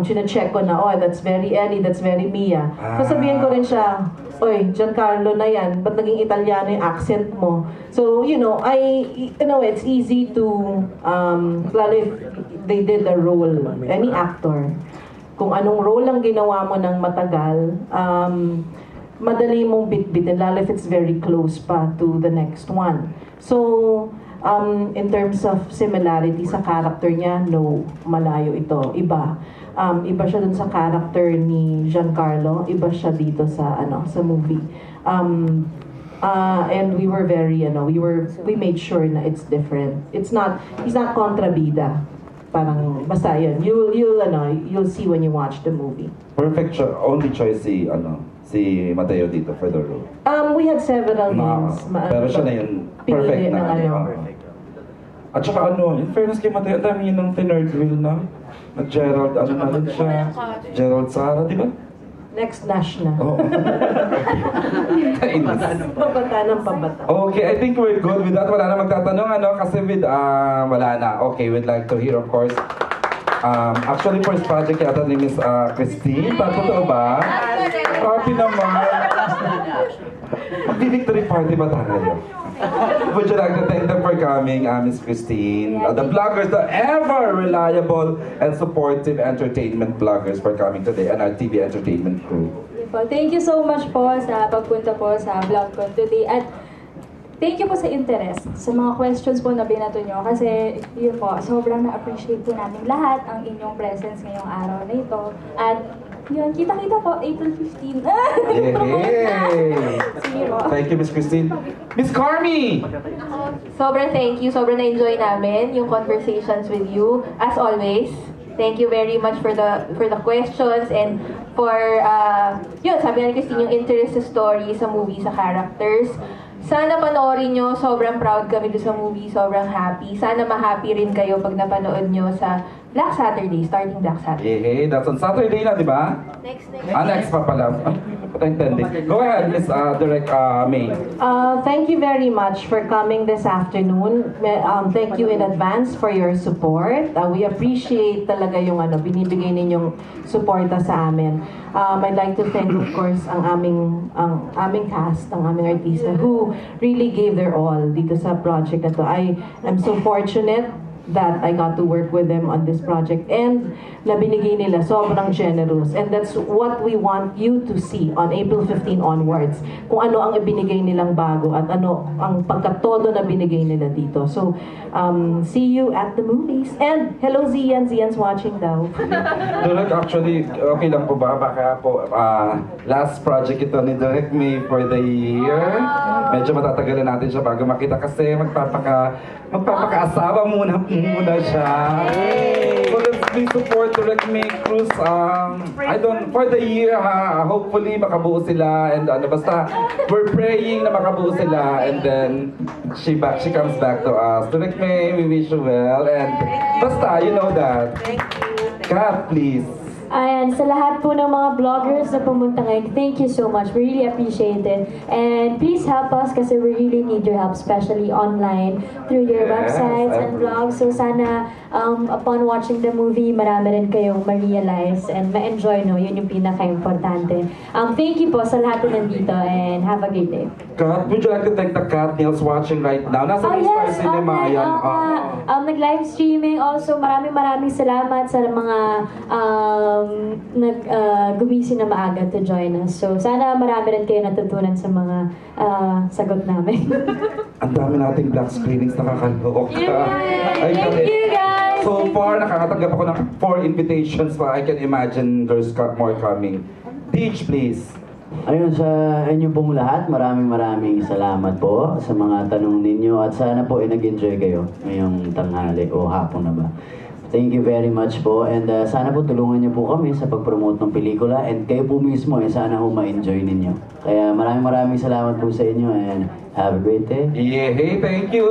chine-check ko na, oh, that's very Ellie, that's very Mia. Sasabihin ko rin siya, oy, Giancarlo na yan, ba't naging Italiano yung accent mo? So, it's easy to, lalo if they did a role, any actor, kung anong role ang ginawa mo ng matagal, madali mong bitbitin, lalo if it's very close pa to the next one. So, in terms of similarity sa character niya, no, malayo ito, iba. Iba siya dun sa character ni Giancarlo, iba siya dito sa movie. And we were very, we made sure na it's different. He's not kontrabida. Parang basta yun. You'll see when you watch the movie. Perfect only choice si Mateo dito for the role. We had several names. Pero siya na yun. Perfect na. At saka in fairness kay Mateo, dami yun ng tinerdwill na. Gerald, na rin siya. Gerald Sara, di ba? Next Nash na. Oo. Pabata ng pabata. Okay, I think we're good with that. Wala na magtatanong, kasi wala na. Okay, we'd like to hear, of course, actually, first project yata ni Miss Christine. Totoo ba? Party naman. Mag-victory party ba tayo? Would you like to thank them for coming, Miss Christine? The vloggers, the ever reliable and supportive entertainment vloggers for coming today, and our TV entertainment crew. Thank you so much po sa pagpunta po sa vlog ko today. At thank you po sa interest, sa mga questions po na binato nyo. Kasi yun po, sobrang na-appreciate po namin lahat ang inyong presence ngayong araw na ito. At yun, kita-kita po, April 15. Sige po. Thank you, Miss Christine. Miss Carmi! Sobrang thank you, sobrang na-enjoy namin yung conversations with you. As always, thank you very much for the questions and for, sabi nga ni Christine, yung interest sa story, sa movie, sa characters. Sana panoorin nyo, sobrang proud kami doon sa movie, sobrang happy. Sana ma-happy rin kayo pag napanood nyo sa Black Saturday, starting Black Saturday. That's on Saturday na, di ba? Next. Next pa pala. Go ahead, Miss Direct May. Thank you very much for coming this afternoon. Thank you in advance for your support. We appreciate talaga yung binibigay ninyong suporta sa amin. I'd like to thank, of course, ang aming cast, ang aming artista who really gave their all dito sa project na to. I am so fortunate that I got to work with them on this project, and na binigay nila sobrang generous, and that's what we want you to see on April 15 onwards, kung ano ang ibinigay nilang bago at ano ang pagkatodo na binigay nila dito. So see you at the movies, and hello Zian's watching daw. Direk, actually, okay lang po ba? Baka po, last project ito ni Direk May for the year. Medyo matatagalan natin siya bago makita kasi magpapakaasawa muna siya. So let's please support Direk May Cruz. For the year hopefully makabuo sila, and basta we're praying na makabuo sila, and then she comes back to us. Direk May, we wish you well, and basta you know that. Kat, please. And sa lahat po ng mga vloggers na pumunta ngayon, thank you so much. We really appreciate it. And please help us kasi we really need your help, especially online, through your websites and vlogs. So sana upon watching the movie, marami rin kayong ma-realize and ma-enjoy, no? Yun yung pinaka-importante. Thank you po sa lahat na nandito, and have a great day. Kat, would you like to thank the Kat Nils watching right now? Nasa Star Cinema, ayan. Nag-live streaming also. Maraming salamat sa mga gumising na maaga to join us. So, sana marami rin kayo natutunan sa mga sagot namin. Ang dami nating black screenings, nakakalok. Thank you guys! So far, nakakatanggap ako ng 4 invitations pa. I can imagine there's more coming. Teach, please. Ayun, sa inyo pong lahat, maraming salamat po sa mga tanong ninyo, at sana po nag-enjoy kayo ngayong tanghali o hapon na ba. Thank you very much po. And sana po tulungan niyo po kami sa pag-promote ng pelikula. And kayo po mismo, sana ho ma-enjoy ninyo. Kaya maraming salamat po sa inyo and have a great day. Yeah, hey, thank you.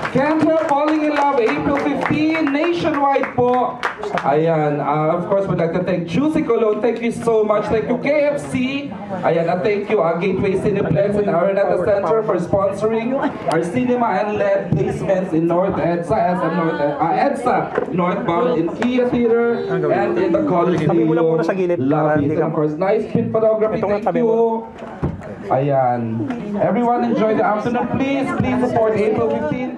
Canto Falling in Love, April 15, nationwide po. Ayan, of course, we'd like to thank Juicy Cologne. Thank you so much. Thank you, KFC. Ayan, thank you, Gateway Cineplex and Araneta Center for sponsoring our cinema and LED placements in North EDSA, EDSA Northbound in Kia Theater and in the Coliseum lobbies. And of course, Nice Pin Photography. Thank you. Ayan. Everyone enjoy the afternoon. Please support April 15.